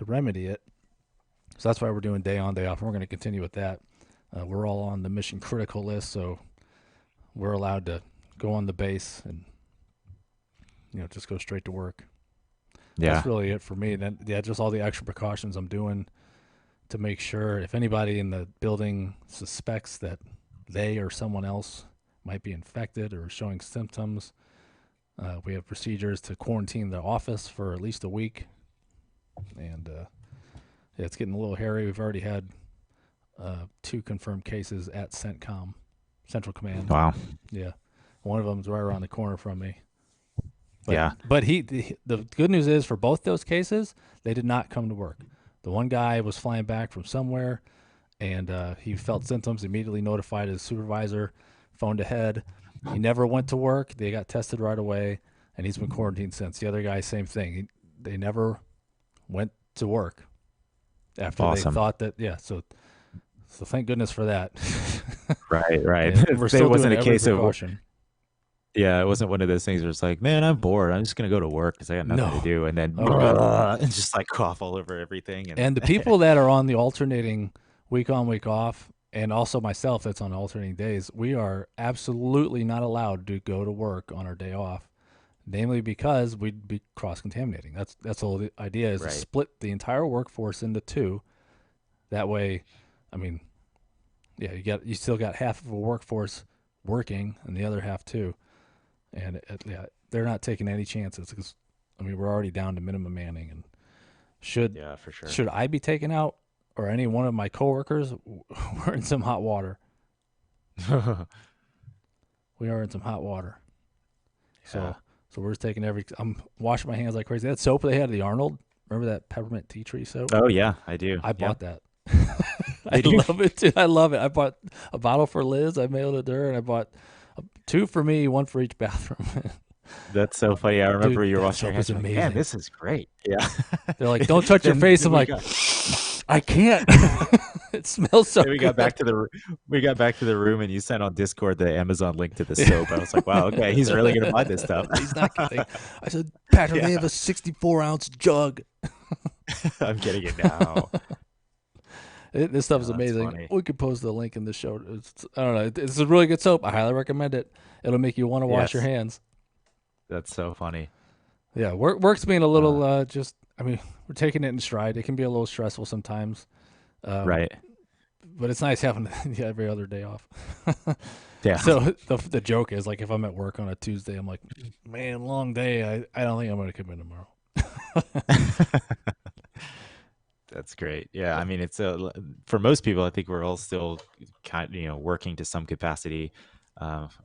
remedy it. So that's why we're doing day on, day off. And we're going to continue with that. We're all on the mission critical list, so we're allowed to go on the base and just go straight to work. Yeah. That's really it for me. Then yeah, just all the extra precautions I'm doing to make sure if anybody in the building suspects that they or someone else might be infected or showing symptoms, we have procedures to quarantine the office for at least a week. And yeah, it's getting a little hairy. We've already had 2 confirmed cases at CENTCOM, Central Command. Wow. Yeah, one of them's right around the corner from me. But Yeah. the good news is for both those cases, they did not come to work. The one guy was flying back from somewhere, and he felt symptoms. Immediately notified his supervisor, phoned ahead. He never went to work. They got tested right away, and he's been quarantined since. The other guy, same thing. They never went to work after they Awesome. thought that. Yeah, so thank goodness for that. Right. Right. And we're It still doing wasn't a every case of precaution. Yeah, it wasn't one of those things where it's like, man, I'm bored. I'm just gonna go to work because I got nothing to No. do, and then Oh God. and just like cough all over everything. And And the people that are on the alternating week on, week off, and also myself that's on alternating days, we are absolutely not allowed to go to work on our day off. Namely because we'd be cross contaminating. That's all the idea is to right, split the entire workforce into two. That way, I mean, yeah, you still got half of a workforce working and the other half too. And yeah, they're not taking any chances because I mean we're already down to minimum manning. And should yeah, for sure. should I be taken out or any one of my coworkers, we're in some hot water. We are in some hot water. Yeah. So we're just taking every. I'm washing my hands like crazy. That soap they had at the Arnold. Remember that peppermint tea tree soap? Oh yeah, I do. I Yep. bought that. I Did you? love it too. I love it. I bought a bottle for Liz. I mailed it to her, and I bought two for me, one for each bathroom. That's so funny. I remember Dude, you were that washing your soap is hands. You're like, man, amazing. this is great. Yeah. They're like, "Don't touch your face." Then I'm we like, got I can't. It smells so then we got good. back to we got back to the room, and you sent on Discord the Amazon link to the soap. I was like, wow, okay, he's really gonna buy this stuff. He's not kidding. I said, Patrick, they Yeah, have a 64-ounce jug. I'm getting it now. This stuff Yeah, is that's amazing. funny. We could post the link in the show. I don't know. It's a really good soap. I highly recommend it. It'll make you want to wash your Yes, hands. that's so funny. Yeah, work's being a Uh, little just. I mean, we're taking it in stride. It can be a little stressful sometimes, um, right. but it's nice having every other day off. Yeah. So the joke is like if I'm at work on a Tuesday, I'm like, man, long day. I don't think I'm going to come in tomorrow. That's great. Yeah, I mean, for most people, I think we're all still working to some capacity.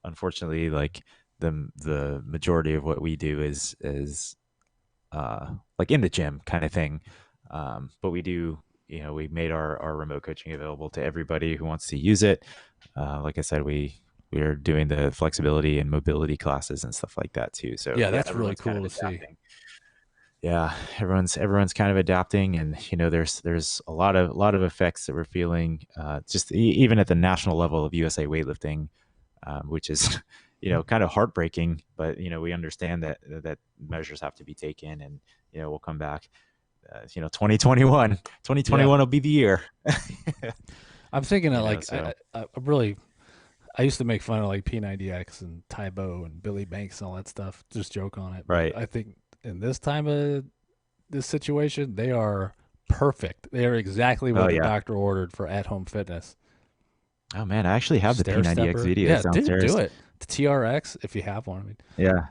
Unfortunately, like the majority of what we do is like in the gym kind of thing. But we do, we made our remote coaching available to everybody who wants to use it. Like I said, we are doing the flexibility and mobility classes and stuff like that too. So Yeah, yeah, that's really everyone's kind cool of to see. adapting. Yeah, everyone's kind of adapting, and there's a lot of effects that we're feeling, just even at the national level of USA weightlifting, which is kind of heartbreaking. But we understand that measures have to be taken, and we'll come back. 2021, Yeah, 2021 will be the year. I'm thinking of like So I really I used to make fun of like P90X and Tybo and Billy Banks and all that stuff, just joke on it. But right. I think in this time of this situation, they are perfect. They are exactly Oh what the yeah. doctor ordered for at-home fitness. Oh man, I actually have the Stair P90X stepper, videos yeah, dude, downstairs. do it. The TRX, if you have one. I mean, Yeah,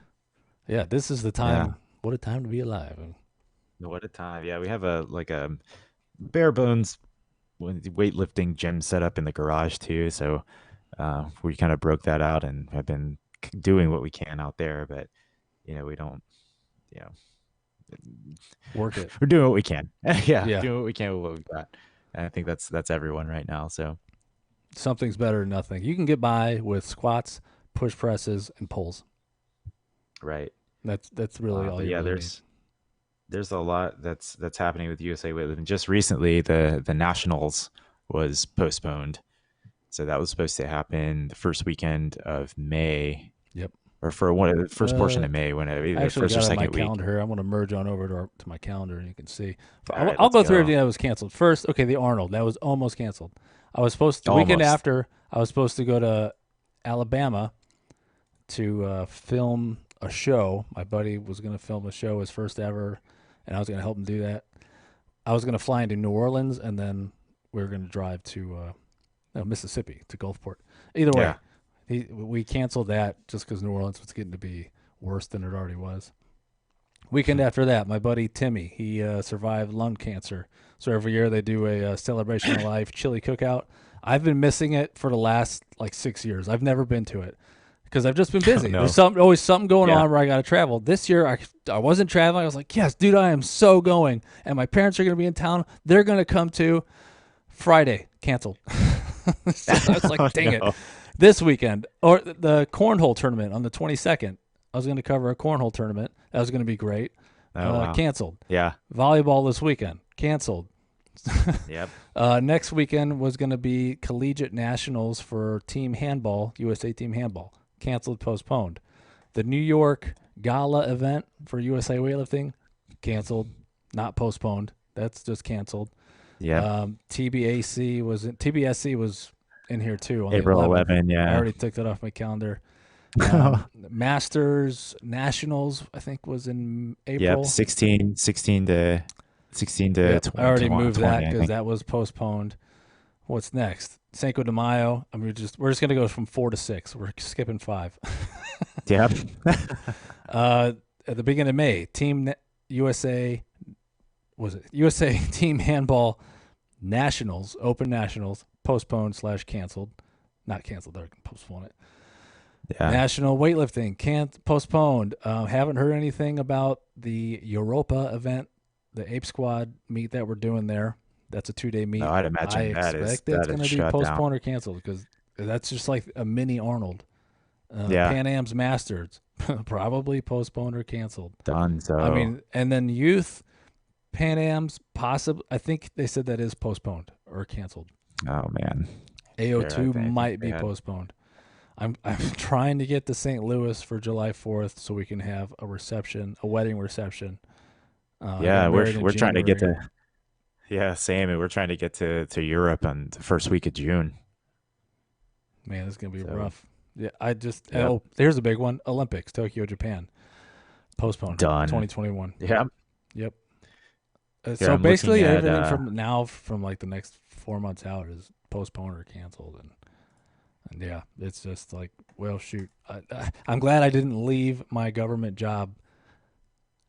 yeah, this is the yeah. time. What a time to be alive. What a time. Yeah, we have a bare bones weightlifting gym set up in the garage too. So we kind of broke that out and have been doing what we can out there. But we don't. You know, Work it. we're doing what we can. Yeah, Yeah, doing what we can with what we've got. And I think that's everyone right now. So something's better than nothing. You can get by with squats, push presses, and pulls. right. That's really all But you yeah, really need. there's a lot that's happening with USA weightlifting. Just recently, the nationals was postponed. So that was supposed to happen the first weekend of May, Yep. or for one of the first portion Uh, of May, when I either actually first or got it on my second week. calendar here. I'm going to merge on over to my calendar and you can see. But All right, I'll let's go through go. everything that was canceled. First, okay, the Arnold. That was almost canceled. I was supposed to, the weekend Almost. after, I was supposed to go to Alabama to film a show. My buddy was going to film a show, his first ever, and I was going to help him do that. I was going to fly into New Orleans and then we were going to drive to no, Mississippi to Gulfport. Either Yeah. way, we canceled that just because New Orleans was getting to be worse than it already was. Weekend after that, my buddy Timmy, he survived lung cancer. So every year they do a celebration of life chili cookout. I've been missing it for the last like 6 years. I've never been to it because I've just been Oh busy. There's no. always something going Yeah. on where I got to travel. This year I wasn't traveling. I was like, yes, dude, I am so going, and my parents are going to be in town. They're going to come too. Friday canceled. So I was like, Oh dang it. no. This weekend or the cornhole tournament on the 22nd. I was going to cover a cornhole tournament. That was going to be great. Oh wow. Canceled. Yeah. Volleyball this weekend. Canceled. Yep. Next weekend was going to be collegiate nationals for team handball, USA team handball. Canceled, postponed. The New York Gala event for USA Weightlifting canceled, not postponed. That's just canceled. Yep. TBSC was in here too on the April 11th. 11, I yeah. already took that off my calendar. Masters Nationals, I think, was in Yep, April. 16 to Yep, I already 20, moved that 20, I because think. that was postponed. What's next? Cinco de Mayo. I mean, we're just gonna go from 4 to 6. We're skipping 5. Yep. At the beginning of May, USA was it USA Team Handball Nationals, Open Nationals, postponed slash canceled. Not canceled. They're postpone it. Yeah. National weightlifting can't postponed. Haven't heard anything about the Europa event, the Ape Squad meet that we're doing there. That's a 2-day No, meet. I'd I imagine expect it's that going is to be shut down. postponed or canceled because that's just like a mini Arnold. Yeah, Pan Am's Masters probably postponed or canceled. done. I So, mean, and then youth Pan Am's possible. I think they said that is postponed or canceled. oh man, AO2 I think might they be had. postponed. I'm trying to get to St. Louis for July 4th so we can have a reception, a wedding reception. I get Yeah, married in we're trying to get January. to. Yeah, same. And we're trying to get to Europe on the first week of June. Man, it's gonna be So, rough. Yeah, I just yep, there's a big one. Olympics, Tokyo, Japan, postponed, done. 2021. Yeah, Yep. here So I'm looking basically, at. everything from now, from like the next 4 months out, is postponed or canceled, and yeah, it's just like, well, shoot. I'm glad I didn't leave my government job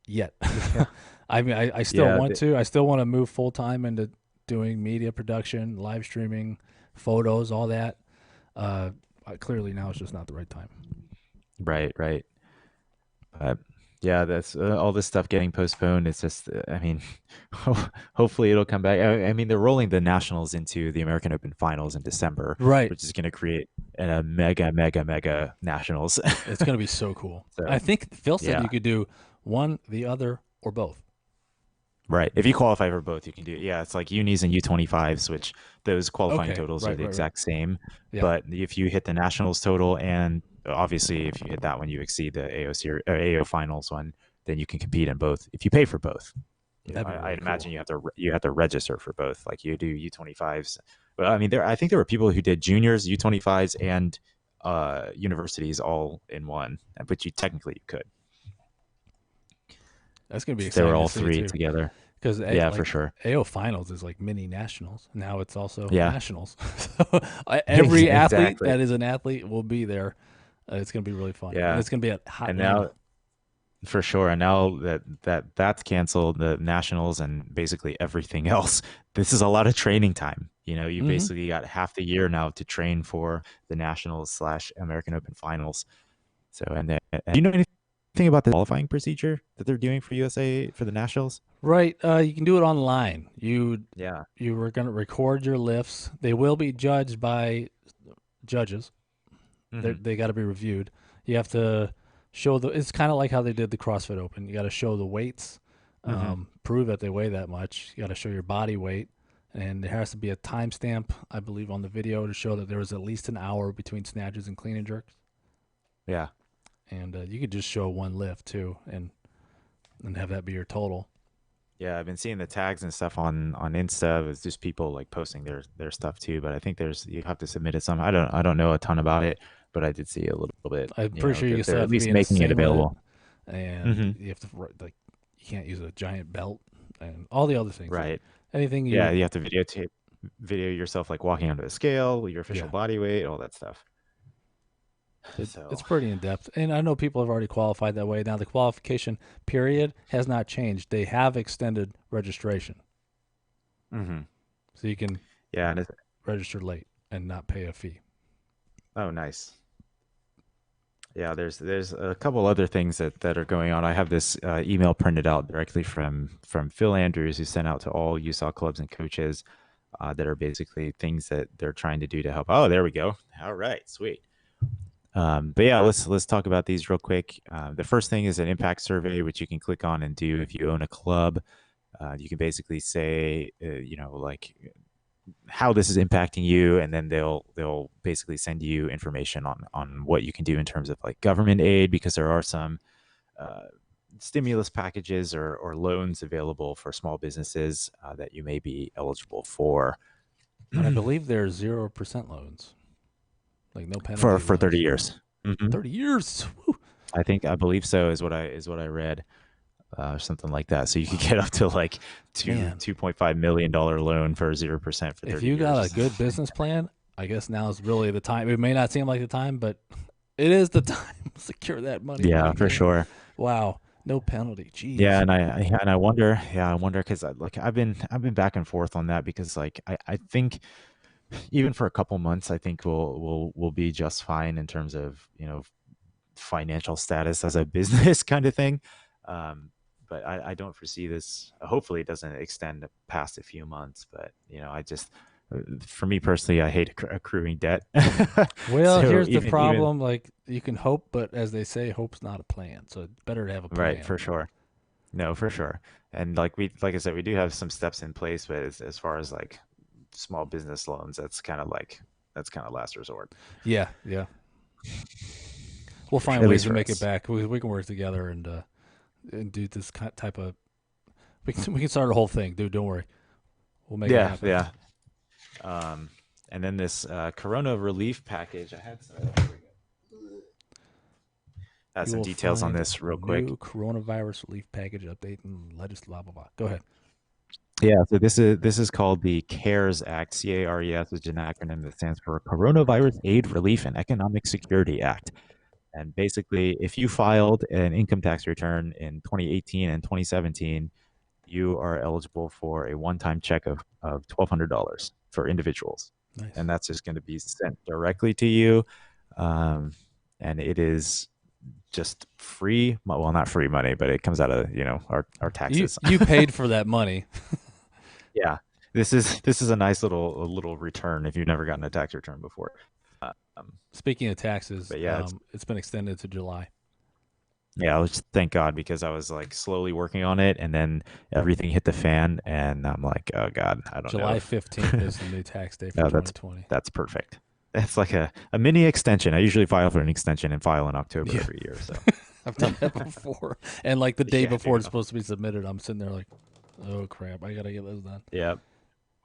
yet. I mean, I still Yeah, want to. I still want to move full time into doing media production, live streaming, photos, all that. Uh, Clearly now is just not the right time. right, right. But yeah, that's all this stuff getting postponed. It's just, I mean, hopefully it'll come back. I mean, they're rolling the nationals into the American Open finals in December, Right. which is going to create a mega nationals. It's going to be so cool. I So, think Phil said yeah, you could do one, the other, or both. right. If you qualify for both, you can do it. Yeah, it's like unis and U25s, which those qualifying Okay. totals are Right. the Right. Right. exact same. Yeah. But if you hit the nationals total, and obviously if you hit that one, you exceed the AO series, or AO finals one, then you can compete in both if you pay for both. That'd be really I'd imagine cool. you have to register for both. Like you do U25s. But I mean, I think there were people who did juniors, U25s, and universities all in one. But you technically you could. That's going to be If they were exciting to all see three too. together. Because Yeah, for like sure. AO finals is like mini nationals. Now it's also Yeah, nationals. So every athlete exactly. that is an athlete will be there. It's going to be really fun, and Yeah. it's going to be at hot And Atlanta. now for sure. And now that's canceled, the nationals and basically everything else. This is a lot of training time. You know, you Mm-hmm. basically got half the year now to train for the nationals slash American Open finals. So, and then, do you know anything about the qualifying procedure that they're doing for USA for the nationals? Right. You can do it online. Yeah. You were going to record your lifts. They will be judged by judges. Hmm. They got to be reviewed. You have to show the. It's kind of like how they did the CrossFit Open. You got to show the weights, Hmm. prove that they weigh that much. You got to show your body weight, and there has to be a timestamp, I believe, on the video to show that there was at least an hour between snatches and clean and jerks. Yeah. And you could just show one lift too, and have that be your total. Yeah, I've been seeing the tags and stuff on Insta. It's just people like posting their stuff too. But I think there's you have to submit it some. I don't know a ton about it, but I did see a little bit. I'm You pretty know, sure you that still they're at have to be least in a making it singlet, available. and Hmm. you have to like you can't use a giant belt and all the other things. Right. Anything Yeah, you, you have to video yourself like walking onto a scale, your official yeah, body weight, all that stuff. it's So, pretty in depth. And I know people have already qualified that way. Now the qualification period has not changed. They have extended registration, hmm, so you can yeah, and register late and not pay a fee. oh, nice. Yeah, there's a couple other things that are going on. I have this email printed out directly from Phil Andrews, who sent out to all USAW clubs and coaches that are basically things that they're trying to do to help. Oh, there we go. All right, sweet. But yeah, let's talk about these real quick. The first thing is an impact survey, which you can click on and do if you own a club. You can basically say, you know, like how this is impacting you, and then they'll basically send you information on what you can do in terms of like government aid, because there are some uh, stimulus packages or loans available for small businesses that you may be eligible for But I believe there's 0% loans, like no penalty for 30 loans. years. Hmm. 30 years. Woo. I believe so is what I read, something like that. So you could Wow. get up to like Man, $2.5 million loan for 0% for if 30 you got a years. good business plan, I guess now is really the time. It may not seem like the time, but it is the time. Secure that money while Yeah, you for can. sure. Wow. No penalty. Yeah, Jeez. and I wonder, yeah, I wonder because like I've been back and forth on that, because like I think even for a couple months, I think we'll be just fine in terms of financial status as a business kind of thing. Um, but I don't foresee this. Hopefully, it doesn't extend past a few months. But for me personally, I hate accruing debt. Well, So here's the even problem. Like, you can hope, but as they say, hope's not a plan. So it's better to have a right, plan. for sure. No, for sure. And like I said, we do have some steps in place, but as far as like small business loans, that's kind of last resort, Yeah. Yeah. We'll for sure. find At ways least to for make it us. back. We can work together and do this type of. We can start a whole thing, dude. Don't worry. We'll make it Yeah, happen. yeah. Um, and then this Corona relief package, I had You some will details on find this real quick. new coronavirus relief package update and latest blah blah blah. Go ahead. Yeah, so this is called the CARES Act, CARES, which is an acronym that stands for Coronavirus Aid, Relief, and Economic Security Act. And basically, if you filed an income tax return in 2018 and 2017, you are eligible for a one-time check of $1,200 for individuals. Nice. And that's just going to be sent directly to you. Um, and it is just free. Well, not free money, but it comes out of, our You taxes. you paid for that money. Yeah. This is a nice little return if you've never gotten a tax return before. Um, Speaking of taxes, but yeah, it's been extended to July. yeah, let's thank God, because I was like slowly working on it, and then everything hit the fan, and I'm like, oh God, I don't know July if 15th is the new tax day for no, that's 2020. that's perfect. It's like a mini extension. I usually file for an extension and file in October Yeah, every year. So I've done that before. And like the day yeah, before it's supposed to be submitted, I'm sitting there like, oh crap, I gotta get this done. yeah.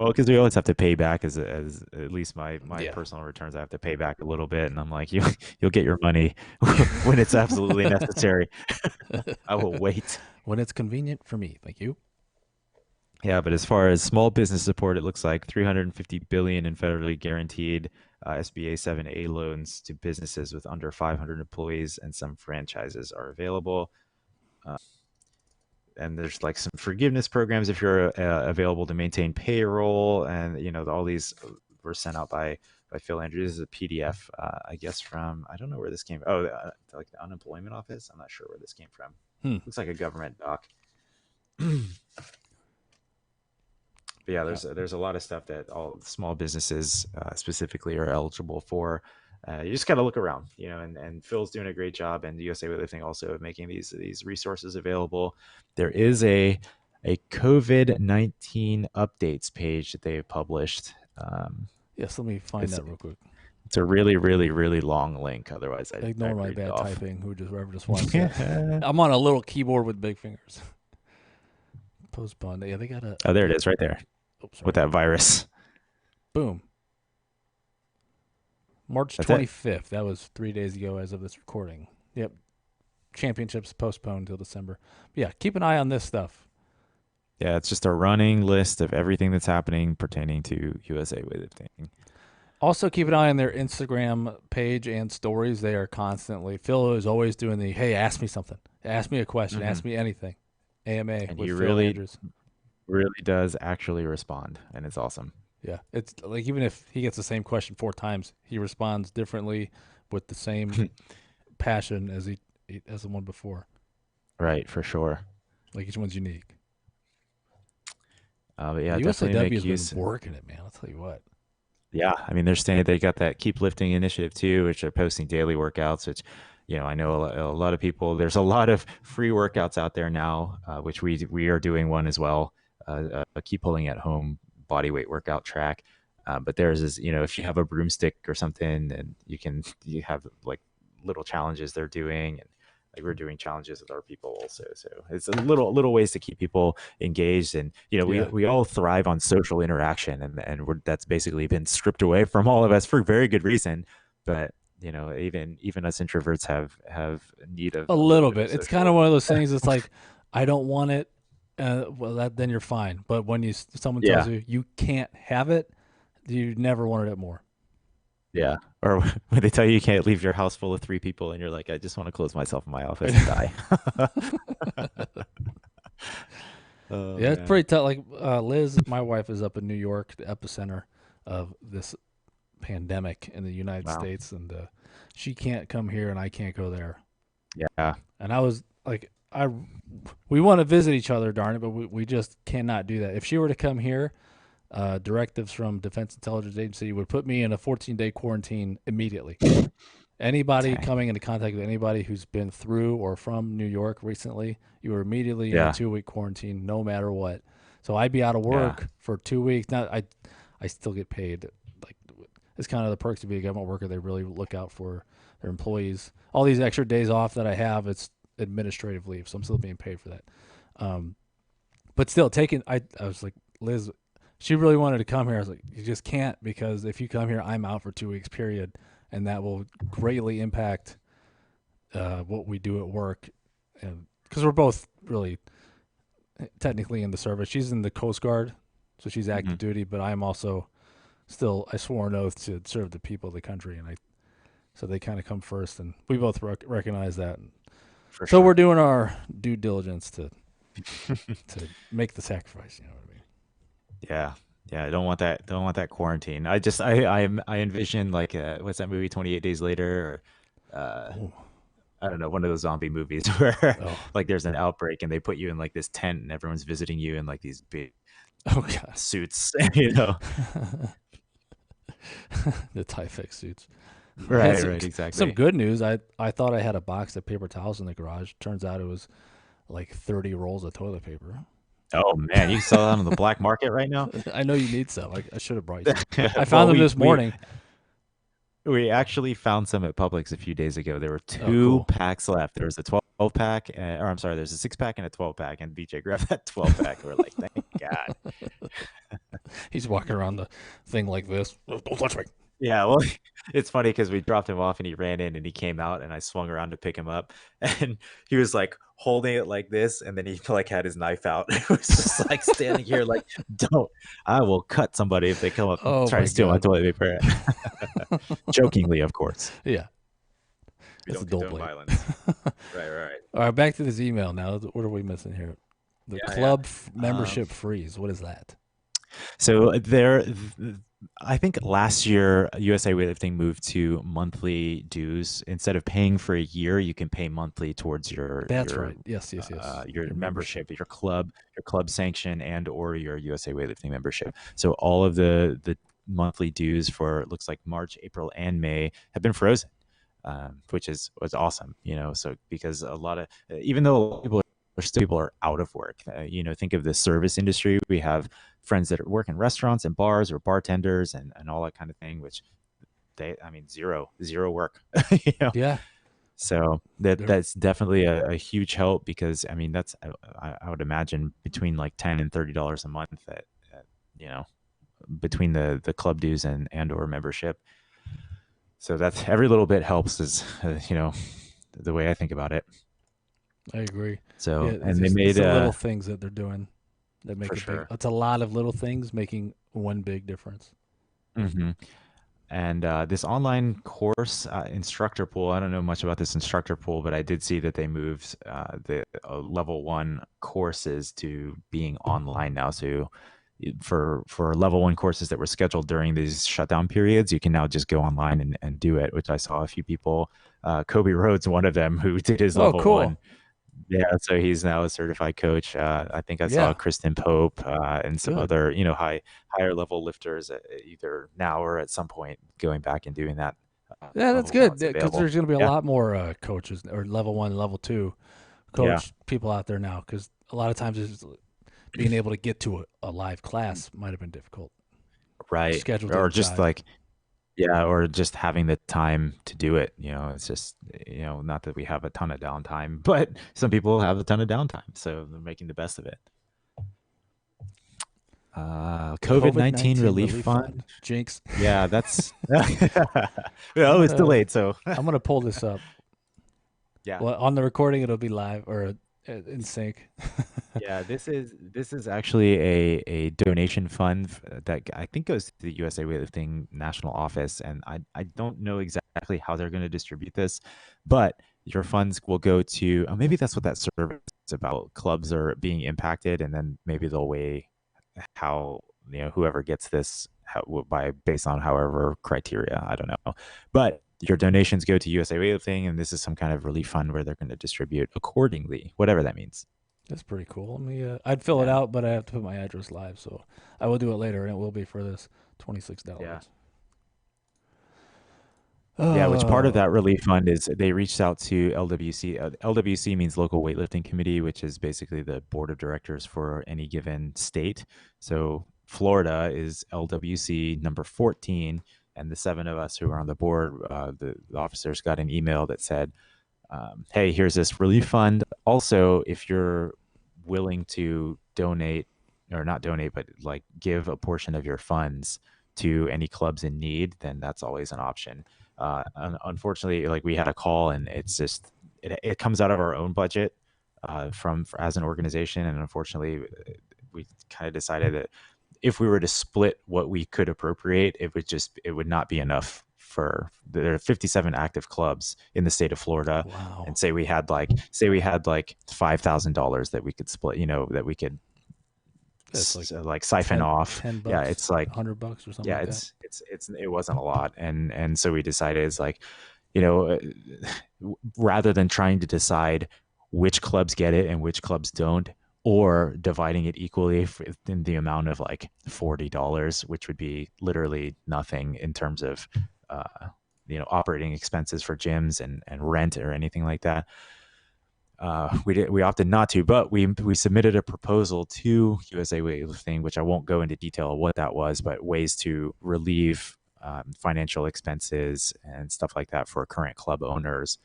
Well, because we always have to pay back, as at least my Yeah. personal returns, I have to pay back a little bit, and I'm like, you'll get your money when it's absolutely necessary. I will wait. When it's convenient for me, thank you. Yeah, but as far as small business support, it looks like 350 billion in federally guaranteed SBA 7A loans to businesses with under 500 employees, and some franchises are available. Uh, and there's like some forgiveness programs if you're available to maintain payroll, and all these were sent out by Phil Andrews. This is a PDF, I guess from, I don't know where this came. Oh, like the unemployment office. I'm not sure where this came from. Hmm. Looks like a government doc. But yeah, Yeah. there's a lot of stuff that all small businesses specifically are eligible for. You just got to look around, and Phil's doing a great job, and USA Weightlifting also of making these resources available. There is a COVID-19 updates page that they have published. Yes, let me find it's that real quick. it's a really really really long link. Otherwise, Ignore I'd my read it bad off. typing. Whoever just watched that. I'm on a little keyboard with big fingers. Postponed. Yeah, they got a. Oh, there it is, right there Oh, sorry. with that virus. Boom. March That's it. 25th. That was 3 days ago as of this recording. Yep. Championships postponed until December. But yeah, keep an eye on this stuff. Yeah, it's just a running list of everything that's happening pertaining to USA Weightlifting. Also, keep an eye on their Instagram page and stories. They are constantly. Phil is always doing the hey, ask me something, ask me a question, Hmm. ask me anything. AMA And he with Phil really, Andrews. really does actually respond, and it's awesome. Yeah, it's like even if he gets the same question 4 times, he responds differently with the same passion as as the one before. Right, for sure. Like each one's unique. But yeah, definitely USAW make has been use. working it, man. I'll tell you what. Yeah, I mean, they're saying they got that Keep Lifting initiative too, which are posting daily workouts. Which, I know a lot of people. There's a lot of free workouts out there now, which we are doing one as well. Keep Pulling at Home body weight workout track. But theirs is, if you have a broomstick or something, and you have like little challenges they're doing, and like we're doing challenges with our people also. So it's a little ways to keep people engaged, and we Yeah. we all thrive on social interaction, and that's basically been stripped away from all of us for very good reason. But even us introverts have need of A a little little bit of bit. It's kind social. of one of those things. It's like, I don't want it. Well, then you're fine. But when someone tells Yeah, you you can't have it, you never wanted it more. yeah. Or when they tell you can't leave your house full of three people, and you're like, I just want to close myself in my office and die. Oh Yeah, it's man. pretty tough. Like Liz, my wife is up in New York, the epicenter of this pandemic in the United Wow. States, and she can't come here, and I can't go there. Yeah. And I was like, we want to visit each other, darn it, but we just cannot do that. If she were to come here, directives from Defense Intelligence Agency would put me in a 14-day quarantine immediately. Anybody Dang. coming into contact with anybody who's been through or from New York recently, you were immediately in a Yeah. 2 week quarantine, no matter what. So I'd be out of Yeah. work for 2 weeks. Now I still get paid. Like, it's kind of the perks to be a government worker. They really look out for their employees. All these extra days off that I have, it's administrative leave, so I'm still being paid for that. Um, but still, I was like, Liz, she really wanted to come here. I was like, you just can't, because if you come here, I'm out for 2 weeks, period, and that will greatly impact what we do at work, and because we're both really technically in the service. She's in the Coast Guard, so she's Hmm. active duty, but I'm also still, I swore an oath to serve the people of the country, and so they kind of come first, and we both recognize that. For So we're sure. doing our due diligence to make the sacrifice. You know what I mean? Yeah. Yeah. I don't want that. Don't want that quarantine. I envision like what's that movie, 28 Days Later, or Oh, I don't know, one of those zombie movies where oh, like there's an outbreak and they put you in like this tent and everyone's visiting you in like these big oh God. suits, you know. The Tyvek suits. Yeah, Right, right, some exactly. good news. I thought I had a box of paper towels in the garage. Turns out it was like 30 rolls of toilet paper. Oh man, you sell that on the black market right now? I know you need some. I should have brought you some. I Well, found them this morning. we actually found some at Publix a few days ago. There were Oh, two cool. packs left. There was a 12 pack, or I'm sorry, there's a 6 pack and a 12 pack, and BJ grabbed that 12 pack. We're like, thank God. He's walking around the thing like this. Don't touch me. Yeah, well, it's funny because we dropped him off and he ran in and he came out and I swung around to pick him up and he was like holding it like this and then he like had his knife out. It was just like standing here like, don't, I will cut somebody if they come up and Oh try to my steal my God. toilet paper. Jokingly, of course. Yeah, We that's a don't dull condone blade. violence. Right, right. All right, back to this email now. What are we missing here? The Yeah, yeah. club Um, membership freeze. What is that? So I think last year USA Weightlifting moved to monthly dues. Instead of paying for a year, you can pay monthly towards That's right. Yes, yes, yes. your Your membership. membership, your club sanction, and or your USA Weightlifting membership. So all of the monthly dues for, it looks like, March, April, and May have been frozen, which was awesome. So because a lot of, even though a lot of people are out of work. Think of the service industry. We have friends that work in restaurants and bars or bartenders and all that kind of thing, which I mean, zero work. you know, Yeah, so they're that's definitely a huge help because I mean that's I would imagine between like $10 and $30 a month that you know between the club dues and or membership. So that's every little bit helps is the way I think about it. I agree. So Yeah, and they it's made the little things that they're doing that for make a big. sure. It's a lot of little things making one big difference. Hmm. And this online course instructor pool, I don't know much about this instructor pool, but I did see that they moved the level one courses to being online now. So for level one courses that were scheduled during these shutdown periods, you can now just go online and do it, which I saw a few people. Kobe Rhodes, one of them, who did his Oh, level one. cool. Yeah, so he's now a certified coach. I think I saw Yeah, Kristen Pope and some good. other, higher level lifters, either now or at some point going back and doing that Yeah, that's level while good it's because available. there's going to be a Yeah, lot more coaches or level one, level two yeah, coach people out there now. Because a lot of times it's being able to get to a live class might have been difficult. Right. Schedule Or didn't just jive. like, yeah, or just having the time to do it. It's just, not that we have a ton of downtime, but some people have a ton of downtime. So they're making the best of it. The COVID COVID 19 19 relief relief fund. fund. Jinx. Yeah, that's, I'm well, it's gonna delayed. So, I'm gonna pull this up. yeah. Well, on the recording it'll be live or in sync. Yeah, this is actually a donation fund that I think goes to the USA Weightlifting National Office, and I don't know exactly how they're going to distribute this, but your funds will go to maybe that's what that survey is about. Clubs are being impacted, and then maybe they'll weigh how whoever gets this by based on however criteria. I don't know, but your donations go to USA Weightlifting, and this is some kind of relief fund where they're going to distribute accordingly, whatever that means. That's pretty cool. Let me. I'd fill it Yeah. out, but I have to put my address live, so I will do it later, and it will be for this Yeah. $26. Yeah, which part of Oh, that relief fund is they reached out to LWC. LWC means Local Weightlifting Committee, which is basically the board of directors for any given state. So Florida is LWC number 14, and the seven of us who are on the board, the officers got an email that said, hey, here's this relief fund. Also, if you're willing to donate or not donate, but like give a portion of your funds to any clubs in need, then that's always an option. Unfortunately, like we had a call and it's just, it comes out of our own budget as an organization. And unfortunately, we kind of decided that if we were to split what we could appropriate, it would not be enough for there are 57 active clubs in the state of Florida. wow. And say we had like $5,000 that we could split, that we could That's like like siphon 10, off. 10 Yeah, bucks, it's like, $100 or something yeah, like that. it wasn't a lot. And so we decided it's like, you know, rather than trying to decide which clubs get it and which clubs don't, or dividing it equally in the amount of like $40, which would be literally nothing in terms of, operating expenses for gyms and rent or anything like that. We opted not to, but we submitted a proposal to USA Weightlifting, which I won't go into detail of what that was, but ways to relieve financial expenses and stuff like that for current club owners.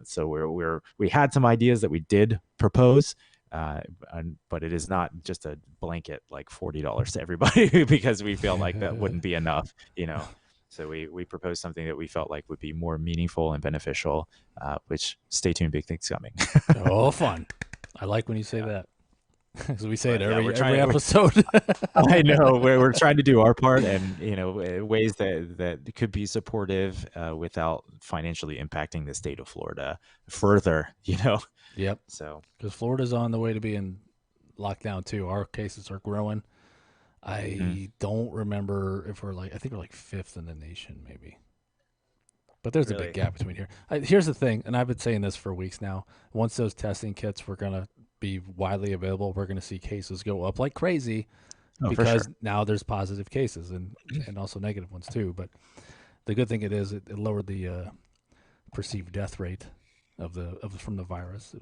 So we had some ideas that we did propose, but it is not just a blanket like $40 to everybody because we feel like that wouldn't be enough, you know. So we proposed something that we felt like would be more meaningful and beneficial, which stay tuned, big things coming. Oh, fun. I like when you say Yeah, that because we say it but yeah, every episode. I know we're trying to do our part, and ways that could be supportive without financially impacting the state of Florida further. Yep, So because Florida's on the way to being locked down too. Our cases are growing. mhm. I don't remember if I think we're like fifth in the nation, maybe. But there's a big Really, gap between here. Here's the thing, and I've been saying this for weeks now. Once those testing kits were going to be widely available, we're going to see cases go up like crazy oh for because sure. now there's positive cases and also negative ones too. But the good thing it lowered the perceived death rate of from the virus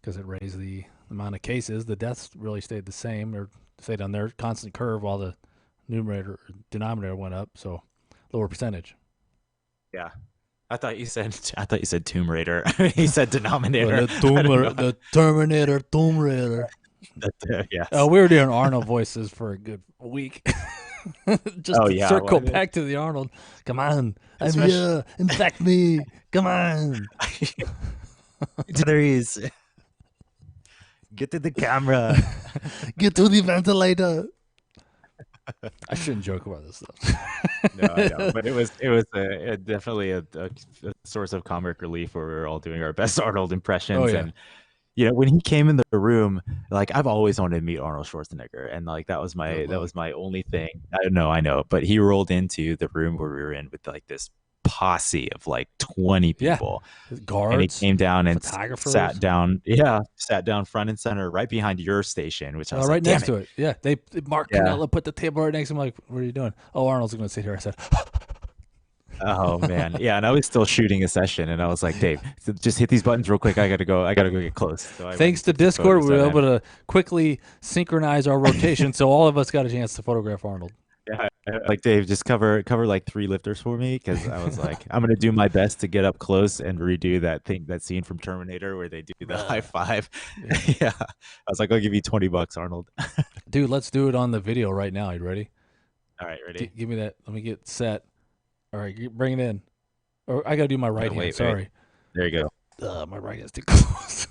because it raised the amount of cases. The deaths really stayed the same or stayed on their constant curve while the numerator denominator went up. So lower percentage. Yeah, I thought you said Tomb Raider. He said denominator. I don't know. The Terminator, Tomb Raider. Yes. We were doing Arnold voices for a good week. Just Oh to yeah. circle What? back to the Arnold. Come on, I'm Especially here. Infect me. Come on. batteries. Get to the camera. Get to the ventilator. I shouldn't joke about this No, I know, stuff. but it was definitely a source of comic relief where we were all doing our best Arnold Oh impressions, yeah. and when he came in the room, like I've always wanted to meet Arnold Schwarzenegger, and like that was Good luck. my only thing. I know, but he rolled into the room where we were in with like this posse of like 20 Yeah. people, and he Guards, came down and photographers. sat down front and center right behind your station, which I was like, Right damn next it. to it. Yeah. Mark Yeah. Canella put the table right next to him. Like, what are you doing? Oh, Arnold's going to sit here. I said, Oh man, yeah, and I was still shooting a session, and I was like, Dave, just hit these buttons real quick. I gotta go. I gotta go get close. So I went Thanks and to took some Discord, photos we of were him. able to quickly synchronize our rotation, so all of us got a chance to photograph Arnold. Yeah, like Dave, just cover like three lifters for me because I was like, I'm gonna do my best to get up close and redo that scene from Terminator where they do the high five. Yeah. Yeah, I was like, I'll give you $20, Arnold. Dude, let's do it on the video right now. You ready? All right, ready? Give me that. Let me get set. All right, bring it in. Or I gotta do my right Oh, hand. wait. Sorry. There you go. My right hand's too close.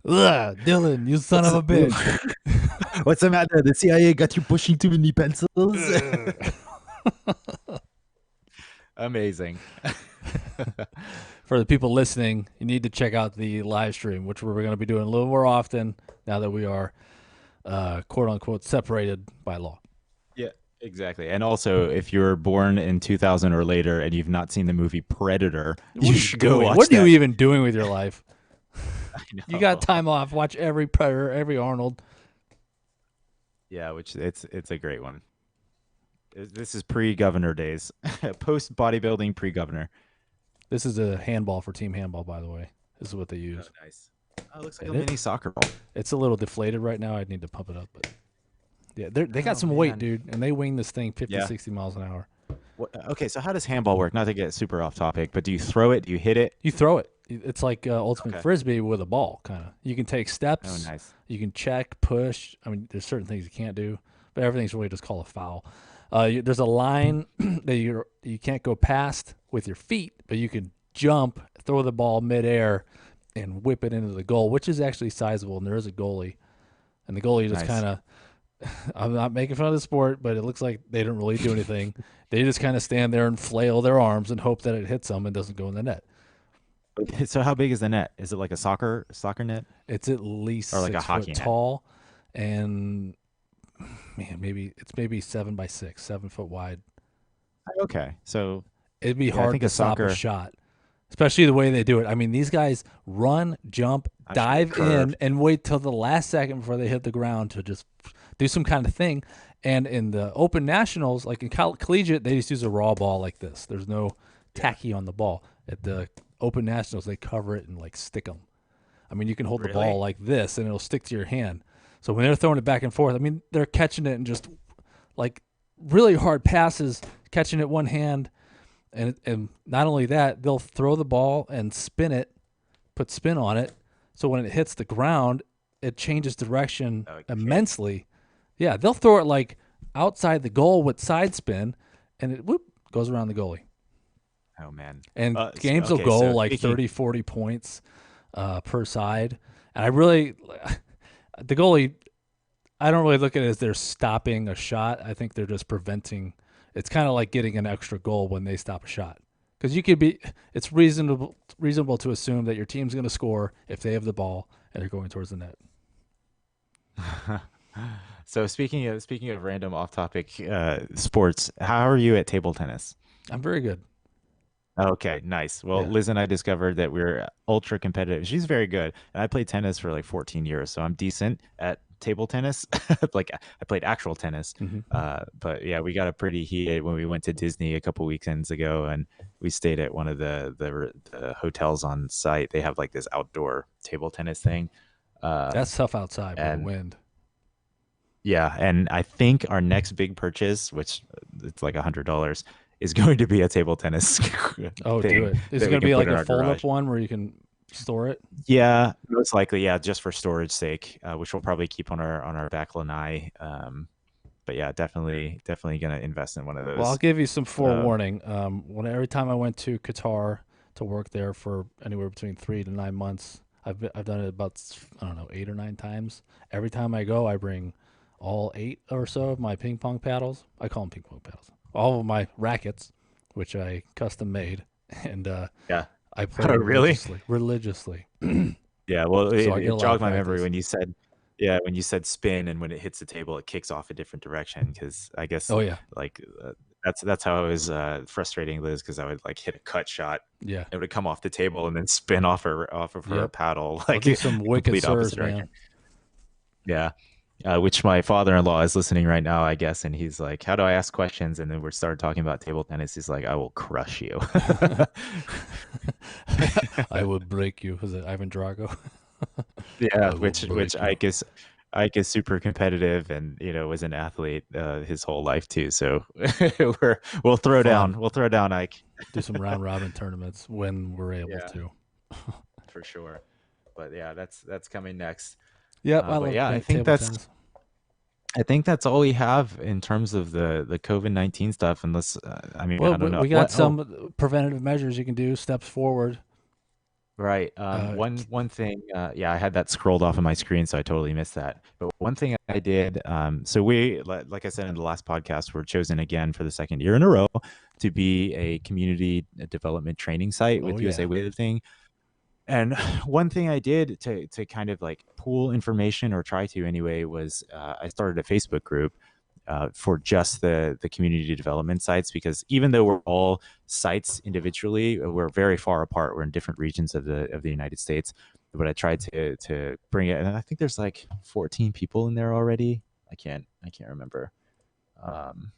Ugh, Dylan, you son of a bitch. What's the matter? The CIA got you pushing too many pencils. Amazing. For the people listening, you need to check out the live stream, which we're going to be doing a little more often now that we are quote unquote separated by law. Yeah, exactly. And also, if you're born in 2000 or later and you've not seen the movie Predator, What you are you should go doing? watch What are you that. even doing with your life? I You got know. time off. Watch every Predator, every Arnold. Yeah, which it's a great one. This is pre-governor days, post bodybuilding, pre-governor. This is a handball for team handball, by the way. This is what they Oh, use. nice. Oh, it looks like a And mini soccer ball. it's a little deflated right now. I need to pump it up, but yeah, they got Oh some weight, man. dude, and they wing this thing 50, Yeah. 60 miles an hour. Okay, so how does handball work? Not to get super off topic, but do you throw it? Do you hit it? You throw it. It's like ultimate Okay. frisbee with a ball, kind of. You can take Oh, steps. nice. You can check, push. I mean, there's certain things you can't do, but everything's really just called a foul. There's a line that you can't go past with your feet, but you can jump, throw the ball midair, and whip it into the goal, which is actually sizable. And there is a goalie, and the goalie just Nice. kind of. I'm not making fun of the sport, but it looks like they don't really do anything. They just kind of stand there and flail their arms and hope that it hits them and doesn't go in the net. So how big is the net? Is it like a soccer net It's at least or like a 6 foot hockey net? tall, and man, maybe 7 by 6, 7 foot wide. Okay. So It'd be yeah, I hard think to a stop a soccer. shot, especially the way they do it. I mean, these guys run, jump, I'm sure they dive in, curve. and wait till the last second before they hit the ground to just do some kind of thing. And in the open nationals, like in collegiate, they just use a raw ball like this. There's no Yeah. tacky on the ball. At the open nationals, they cover it and like stick them. I mean, you can hold the ball Really? like this and it'll stick to your hand. So when they're throwing it back and forth, I mean, they're catching it and just like really hard passes, catching it one hand. And not only that, they'll throw the ball and spin it, put spin on it. So when it hits the ground, it changes direction Oh, kidding. immensely. Yeah, they'll throw it like outside the goal with side spin and it whoop goes around the goalie. Oh man. And games will Okay. go So like speaking. 30, 40 points per side. And I really, the goalie, I don't really look at it as they're stopping a shot. I think they're just preventing. It's kind of like getting an extra goal when they stop a shot. Because you could be, it's reasonable to assume that your team's going to score if they have the ball and they're going towards the net. So speaking of random off-topic sports, how are you at table tennis? I'm very good. Okay, nice. Well, Yeah. Liz and I discovered that we're ultra competitive. She's very good, and I played tennis for like 14 years, so I'm decent at table tennis. Like I played actual tennis, Hmm. but yeah, we got a pretty heated when we went to Disney a couple weekends ago, and we stayed at one of the hotels on site. They have like this outdoor table tennis thing, That's tough outside with the and wind. yeah, and I think our next big purchase, which it's like $100, is going to be a table tennis Oh, do thing it. Is it that we going to can be put like in a our fold up garage. one where you can store it? Yeah, most likely, yeah, just for storage sake, which we'll probably keep on our back lanai. But yeah, definitely gonna invest in one of Well, I'll those. give you some Uh, forewarning. When every time I went to Qatar to work there for anywhere between 3 to 9 months, I've done it about I don't know 8 or 9 times. Every time I go, I bring all eight or so of my ping pong paddles. I call them ping pong paddles. All of my rackets, which I custom made, and yeah. I play Oh, really? religiously. Religiously, Yeah. Well, so it, I get a it lot of jogged my memory practice. when you said, yeah, when you said spin, and when it hits the table, it kicks off a different direction. Because I guess Oh yeah, like that's how I was frustrating Liz because I would like hit a cut shot. yeah, It would come off the table and then spin off of her yep. paddle I'll like do some wicked complete serves, opposite man. direction. Yeah. which my father-in-law is listening right now, I guess, and he's like, "How do I ask questions?" And then we started talking about table tennis. He's like, "I will crush you." I would break you. Was it Ivan Drago? Yeah, I will which break you. Ike is super competitive and was an athlete his whole life too. So we'll throw Fun. down. We'll throw down Ike. Do some round robin tournaments when we're able Yeah, to. for sure. But yeah, that's coming next. Yep, I But love yeah, table tennis. I think that's all we have in terms of the COVID-19 stuff. Unless I mean, Well, I don't we, know we got what. Oh, some preventative measures you can do, steps forward. right. Uh, One thing, yeah, I had that scrolled off of my screen, so I totally missed that. But one thing I did, so like I said in the last podcast, we're chosen again for the second year in a row to be a community development training site oh with USA yeah. Weightlifting. And one thing I did to kind of like pool information or try to anyway was I started a Facebook group for just the community development sites because even though we're all sites individually, we're very far apart. We're in different regions of the United States. But I tried to bring it, and I think there's like 14 people in there already. I can't remember. Um,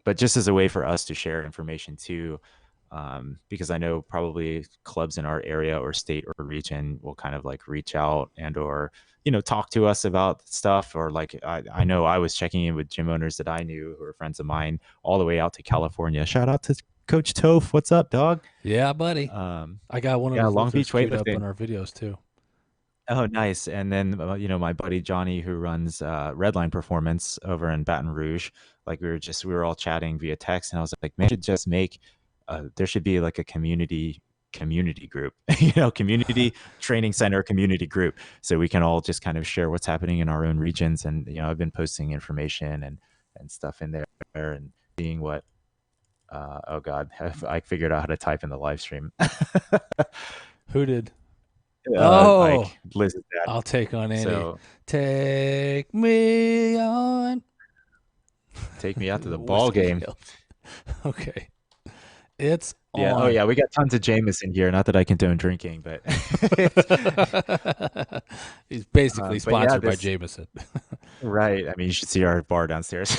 but just as a way for us to share information too, because I know probably clubs in our area or state or region will kind of like reach out and or talk to us about stuff or like I know I was checking in with gym owners that I knew who are friends of mine all the way out to California. Shout out to Coach Toph. What's up, dog? Yeah, buddy. Um, I got one of yeah, his Long lifters Beach queued up weightlifting. in our videos too. Oh, nice. And then, my buddy Johnny, who runs Redline Performance over in Baton Rouge, like we were all chatting via text, and I was like, man, should just make, there should be like a community group, community training center community group, so we can all just kind of share what's happening in our own regions. And I've been posting information and stuff in there and seeing what. Oh God, I figured out how to type in the live stream. Who did? Oh, Ike, Liz's dad. I'll take on any. So Take me on. take me out to the ball Whiskey game. Hills. Okay. It's Yeah. Oh, on. yeah. We got tons of Jameson here. Not that I condone drinking, but He's basically but yeah, sponsored by this Jameson. right. I mean, you should see our bar downstairs.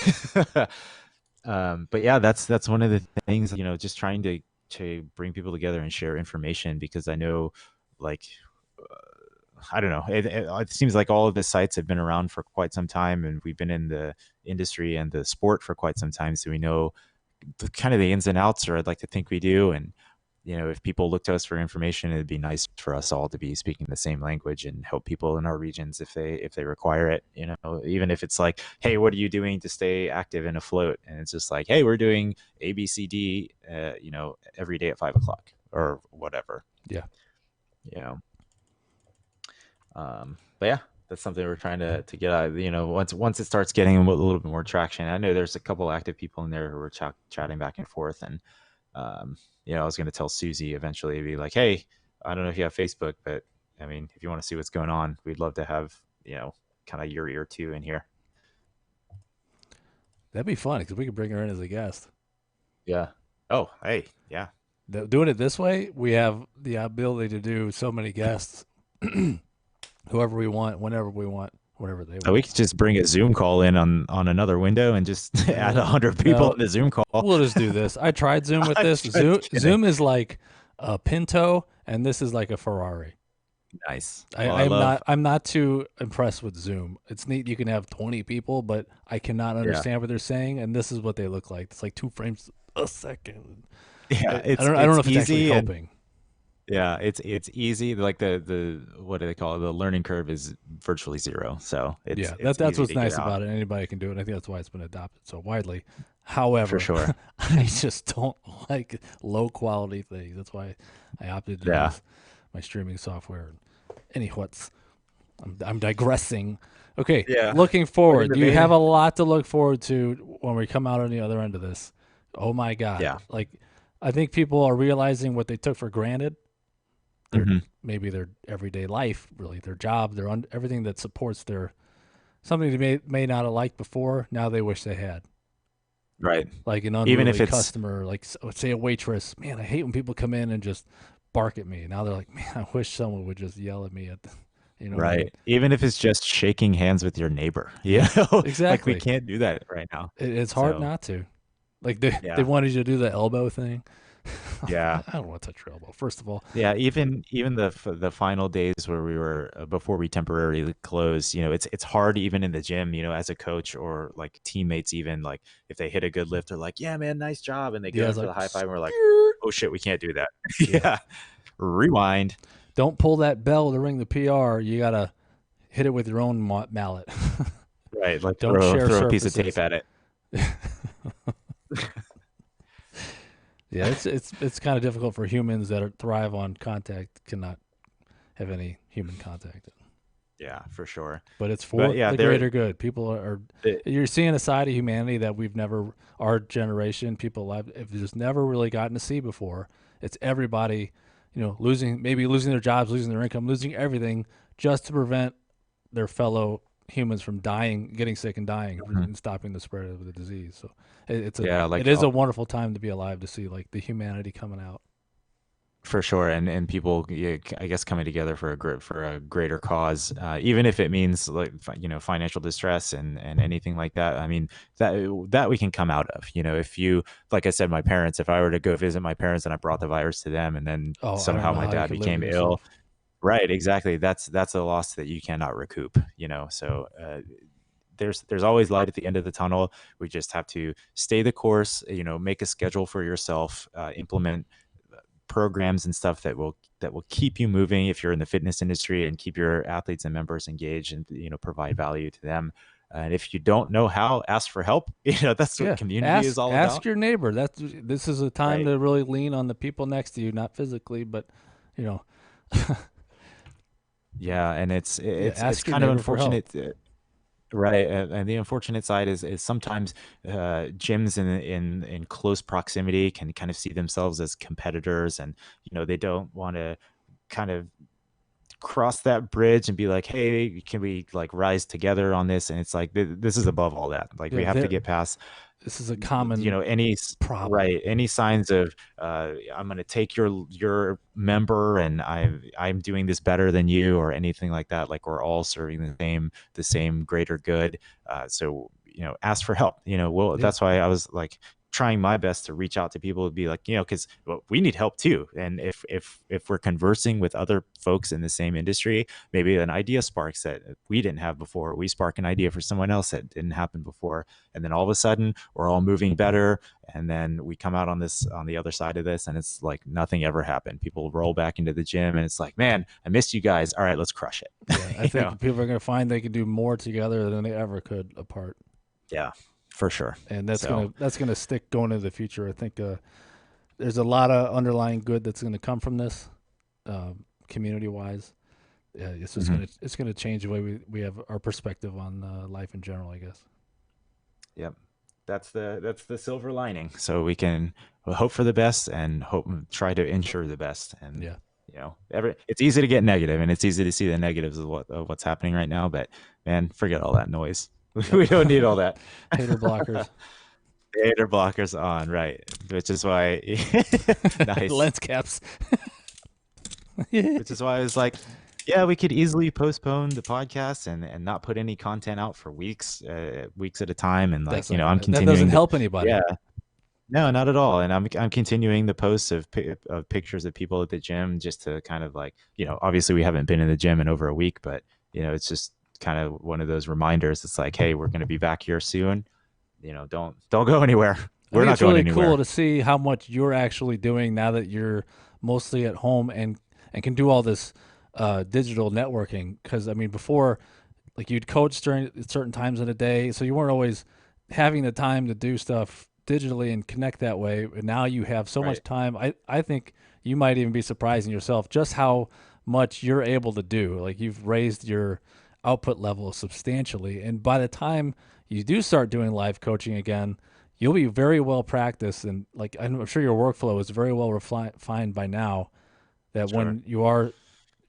But yeah, that's one of the things. Just trying to bring people together and share information because I know, like, I don't know. It seems like all of the sites have been around for quite some time, and we've been in the industry and the sport for quite some time, so we know kind of the ins and outs, or I'd like to think we do. And if people look to us for information, it'd be nice for us all to be speaking the same language and help people in our regions if they require it. Even if it's like, hey, what are you doing to stay active and afloat? And it's just like, hey, we're doing ABCD, every day at 5 o'clock or whatever. Yeah. You know, but yeah, that's something we're trying to get out. Once it starts getting a little bit more traction. I know there's a couple active people in there who are chatting back and forth, and I was going to tell Susie eventually, be like, hey, I don't know if you have Facebook, but I mean, if you want to see what's going on, we'd love to have kind of your ear too in here. That'd be fun because we could bring her in as a guest. Yeah. Oh, hey, yeah. Doing it this way, we have the ability to do so many guests, whoever we want, whenever we want, whatever they Oh, we want. could just bring a Zoom call in on another window and just add 100 people No, in the Zoom call. we'll just do this. I tried Zoom with I'm this. just kidding. Zoom is like a Pinto, and this is like a Ferrari. Nice. I, Well, I I'm love. not I'm not too impressed with Zoom. It's neat you can have 20 people, but I cannot Yeah. understand what they're saying, and this is what they look like. It's like 2 frames a second. Yeah, I don't it's know if it's actually easy. And helping. yeah, it's easy. Like the what do they call it? The learning curve is virtually zero, so Yeah, it's that's easy what's to get nice out about it. Anybody can do it. And I think that's why it's been adopted so widely. for However, sure. I just don't like low quality things. That's why I opted to Yeah, use my streaming software. Anyways, I'm digressing. Okay, yeah. looking But in forward. the You have a vein, lot to look forward to when we come out on the other end of this. Oh my God! yeah. Like, I think people are realizing what they took for granted. Their Hmm. maybe their everyday life, really their job, everything that supports their something they may not have liked before. Now they wish they had. Right. Like an Even if unruly it's customer, like say a waitress. Man, I hate when people come in and just bark at me. Now they're like, man, I wish someone would just yell at me You know what I mean? Right. Even if it's just shaking hands with your neighbor, you Yeah, know, like we exactly. can't do that right now. It's hard So, not to. Like they yeah. wanted you to do the elbow thing. Yeah. I don't want to touch your elbow. First of all, Yeah, even the final days where we were before we temporarily closed, it's hard even in the gym, as a coach or like teammates even like if they hit a good lift, they're like, "Yeah, man, nice job," and they yeah, go in it's for like the high five, and we're like, "Oh shit, we can't do that." yeah. Yeah, rewind. Don't pull that bell to ring the PR. You gotta hit it with your own mallet. Right, like Don't throw share throw a piece of tape surfaces. at it. Yeah, it's kind of difficult for humans that thrive on contact cannot have any human contact. Yeah, for sure. But it's But for yeah, the there. greater good. People are It, you're seeing a side of humanity that we've never, our generation, people have just never really gotten to see before. It's everybody, maybe losing their jobs, losing their income, losing everything just to prevent their fellow humans from dying, getting sick and dying, Mhm. and stopping the spread of the disease. So Yeah, it like is a wonderful time to be alive to see like the humanity coming out. for sure, and people, yeah, I guess, coming together for a greater cause, even if it means like financial distress and anything like that. I mean that we can come out of. If you, like I said, my parents, if I were to go visit my parents and I brought the virus to them, and then Oh, I don't somehow know my how you dad could live became with ill, yourself. right? Exactly. That's a loss that you cannot recoup. So. There's always light at the end of the tunnel. We just have to stay the course. Make a schedule for yourself. Implement programs and stuff that will keep you moving if you're in the fitness industry and keep your athletes and members engaged and provide value to them. And if you don't know how, ask for help. That's what Yeah, community is ask all ask about. your neighbor. This is a time Right. to really lean on the people next to you, not physically, but you know, Yeah, and it's yeah, it's it's ask your kind of neighbor for help. unfortunate. Right, and the unfortunate side is sometimes gyms in close proximity can kind of see themselves as competitors, and they don't want to kind of cross that bridge and be like, hey, can we like rise together on this? And it's like this is above all that. Like we Yeah, have to get past this is a common any problem. right, any signs of I'm going to take your member and I'm doing this better than you or anything like that. Like we're all serving the same greater good. So ask for help. Well, Yeah, that's why I was like trying my best to reach out to people to be like, because we need help too. And if we're conversing with other folks in the same industry, maybe an idea sparks that we didn't have before. We spark an idea for someone else that didn't happen before, and then all of a sudden we're all moving better. And then we come out on the other side of this, and it's like nothing ever happened. People roll back into the gym, and it's like, man, I missed you guys. All right, let's crush yeah. I it. think people are going to find they can do more together than they ever could apart, Yeah, for sure. and So that's gonna stick going into the future. I think there's a lot of underlying good that's going to come from this, community wise. Yeah, mhm. it's gonna change the way we have our perspective on life in general. I guess. Yep. That's the silver lining. So we can hope for the best and try to ensure the best. And Yeah. it's easy to get negative, and it's easy to see the negatives of what's happening right now. But man, forget all that noise. Yep. We don't need all that. Hater blockers. Hater blockers on, right? Which is why, nice. Lens caps. Which is why I was like, yeah, we could easily postpone the podcast and not put any content out for weeks at a time. And like, That's not I'm gonna. That doesn't continuing help anybody. yeah, no, not at all. And I'm continuing the posts of pictures of people at the gym just to kind of like, obviously we haven't been in the gym in over a week, but it's just kind of one of those reminders. It's like, hey, we're going to be back here soon. Don't go anywhere. I We're think not it's going really cool anywhere. to see how much you're actually doing now that you're mostly at home and can do all this digital networking. Because I mean, before, like you'd coach during certain times in a day, so you weren't always having the time to do stuff digitally and connect that way. And now you have so much Right. time. I think you might even be surprising yourself just how much you're able to do. Like you've raised your output level substantially, and by the time you do start doing live coaching again, you'll be very well practiced, and like I'm sure your workflow is very well refined by now. That Sure.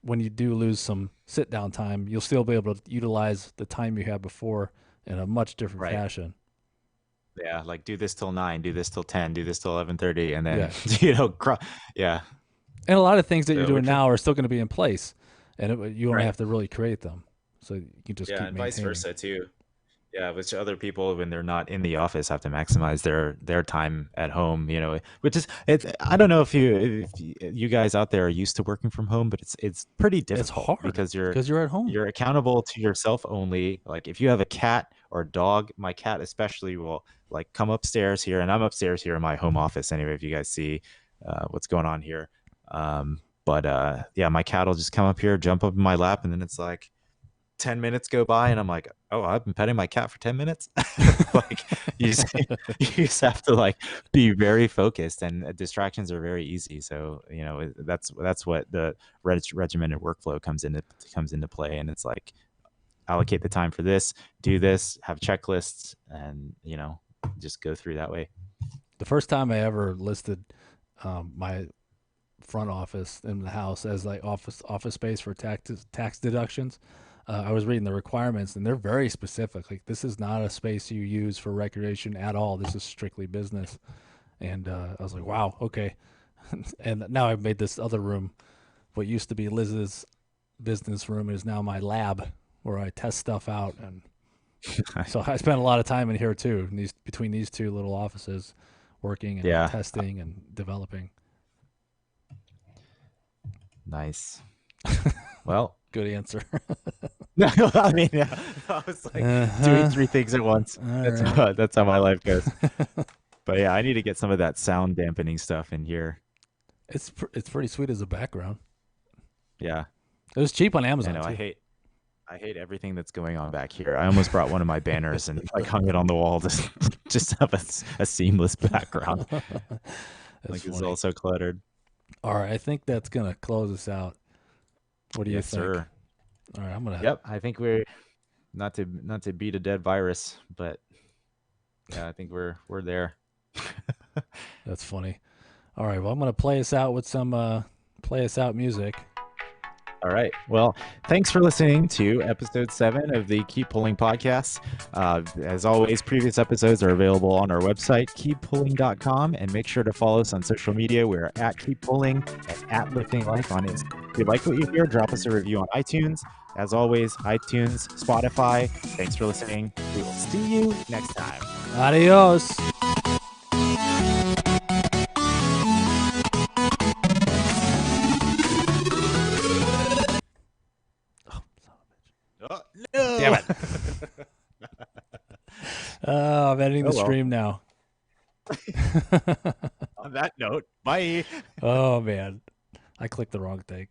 when you do lose some sit down time, you'll still be able to utilize the time you had before in a much different Right. fashion. Yeah. Like do this till 9, do this till 10, do this till 11:30, and then Yeah, yeah. and a lot of things that you're So doing which is now are still going to be in place. and you only Right. have to really create them, so you can just Yeah, keep and vice maintaining. versa too. Yeah, which other people when they're not in the office have to maximize their time at home, which is it's I don't know if you guys out there are used to working from home, but it's pretty It's difficult hard because you're because you're at home. you're accountable to yourself only. Like if you have a cat or dog, my cat especially will like come upstairs here, and I'm upstairs here in my home office anyway, if you guys see what's going on here. But yeah, my cat will just come up here, jump up in my lap, and then it's like 10 minutes go by and I'm like, "Oh, I've been petting my cat for 10 minutes?" Like, you just you just have to, like, be very focused, and, distractions are very easy, so, that's what the regimented workflow comes into play, and it's like, allocate the time for this, do this, have checklists, and, just go through that way. The first time I ever listed my front office in the house as like office space for tax deductions, I was reading the requirements and they're very specific. Like this is not a space you use for recreation at all. This is strictly business. And I was like, wow, okay. And now I've made this other room, what used to be Liz's business room, is now my lab where I test stuff out. And so I spent a lot of time in here too, in these between these two little offices, working and Yeah, testing and developing. nice. Well, Good answer. no, I mean, yeah, I was, like, doing Uh-huh. 3 things at once. All That's right. how that's how my life goes. But yeah, I need to get some of that sound dampening stuff in here. It's pretty sweet as a background. Yeah, It was cheap on I Amazon know. I too. hate I hate everything that's going on back here. I almost brought one of my banners and like hung it on the wall to just have a seamless background. That's Like it's all funny. so cluttered. All right, I think that's gonna close us out. What do you Yes, think? sir. All right, I'm gonna. Yep. I think we're not to beat a dead virus, but yeah, I think we're there. That's funny. All right, well, I'm gonna play us out with some play us out music. All right. Well, thanks for listening to episode 7 of the Keep Pulling podcast. As always, previous episodes are available on our website, keeppulling.com, and make sure to follow us on social media. We're at Keep Pulling and at Lifting Life on Instagram. If you like what you hear, drop us a review on iTunes. As always, iTunes, Spotify. Thanks for listening. We will see you next time. Adios. Oh, Damn no. it. I'm editing the Oh, well. stream now. On that note, bye. Oh man, I clicked the wrong thing.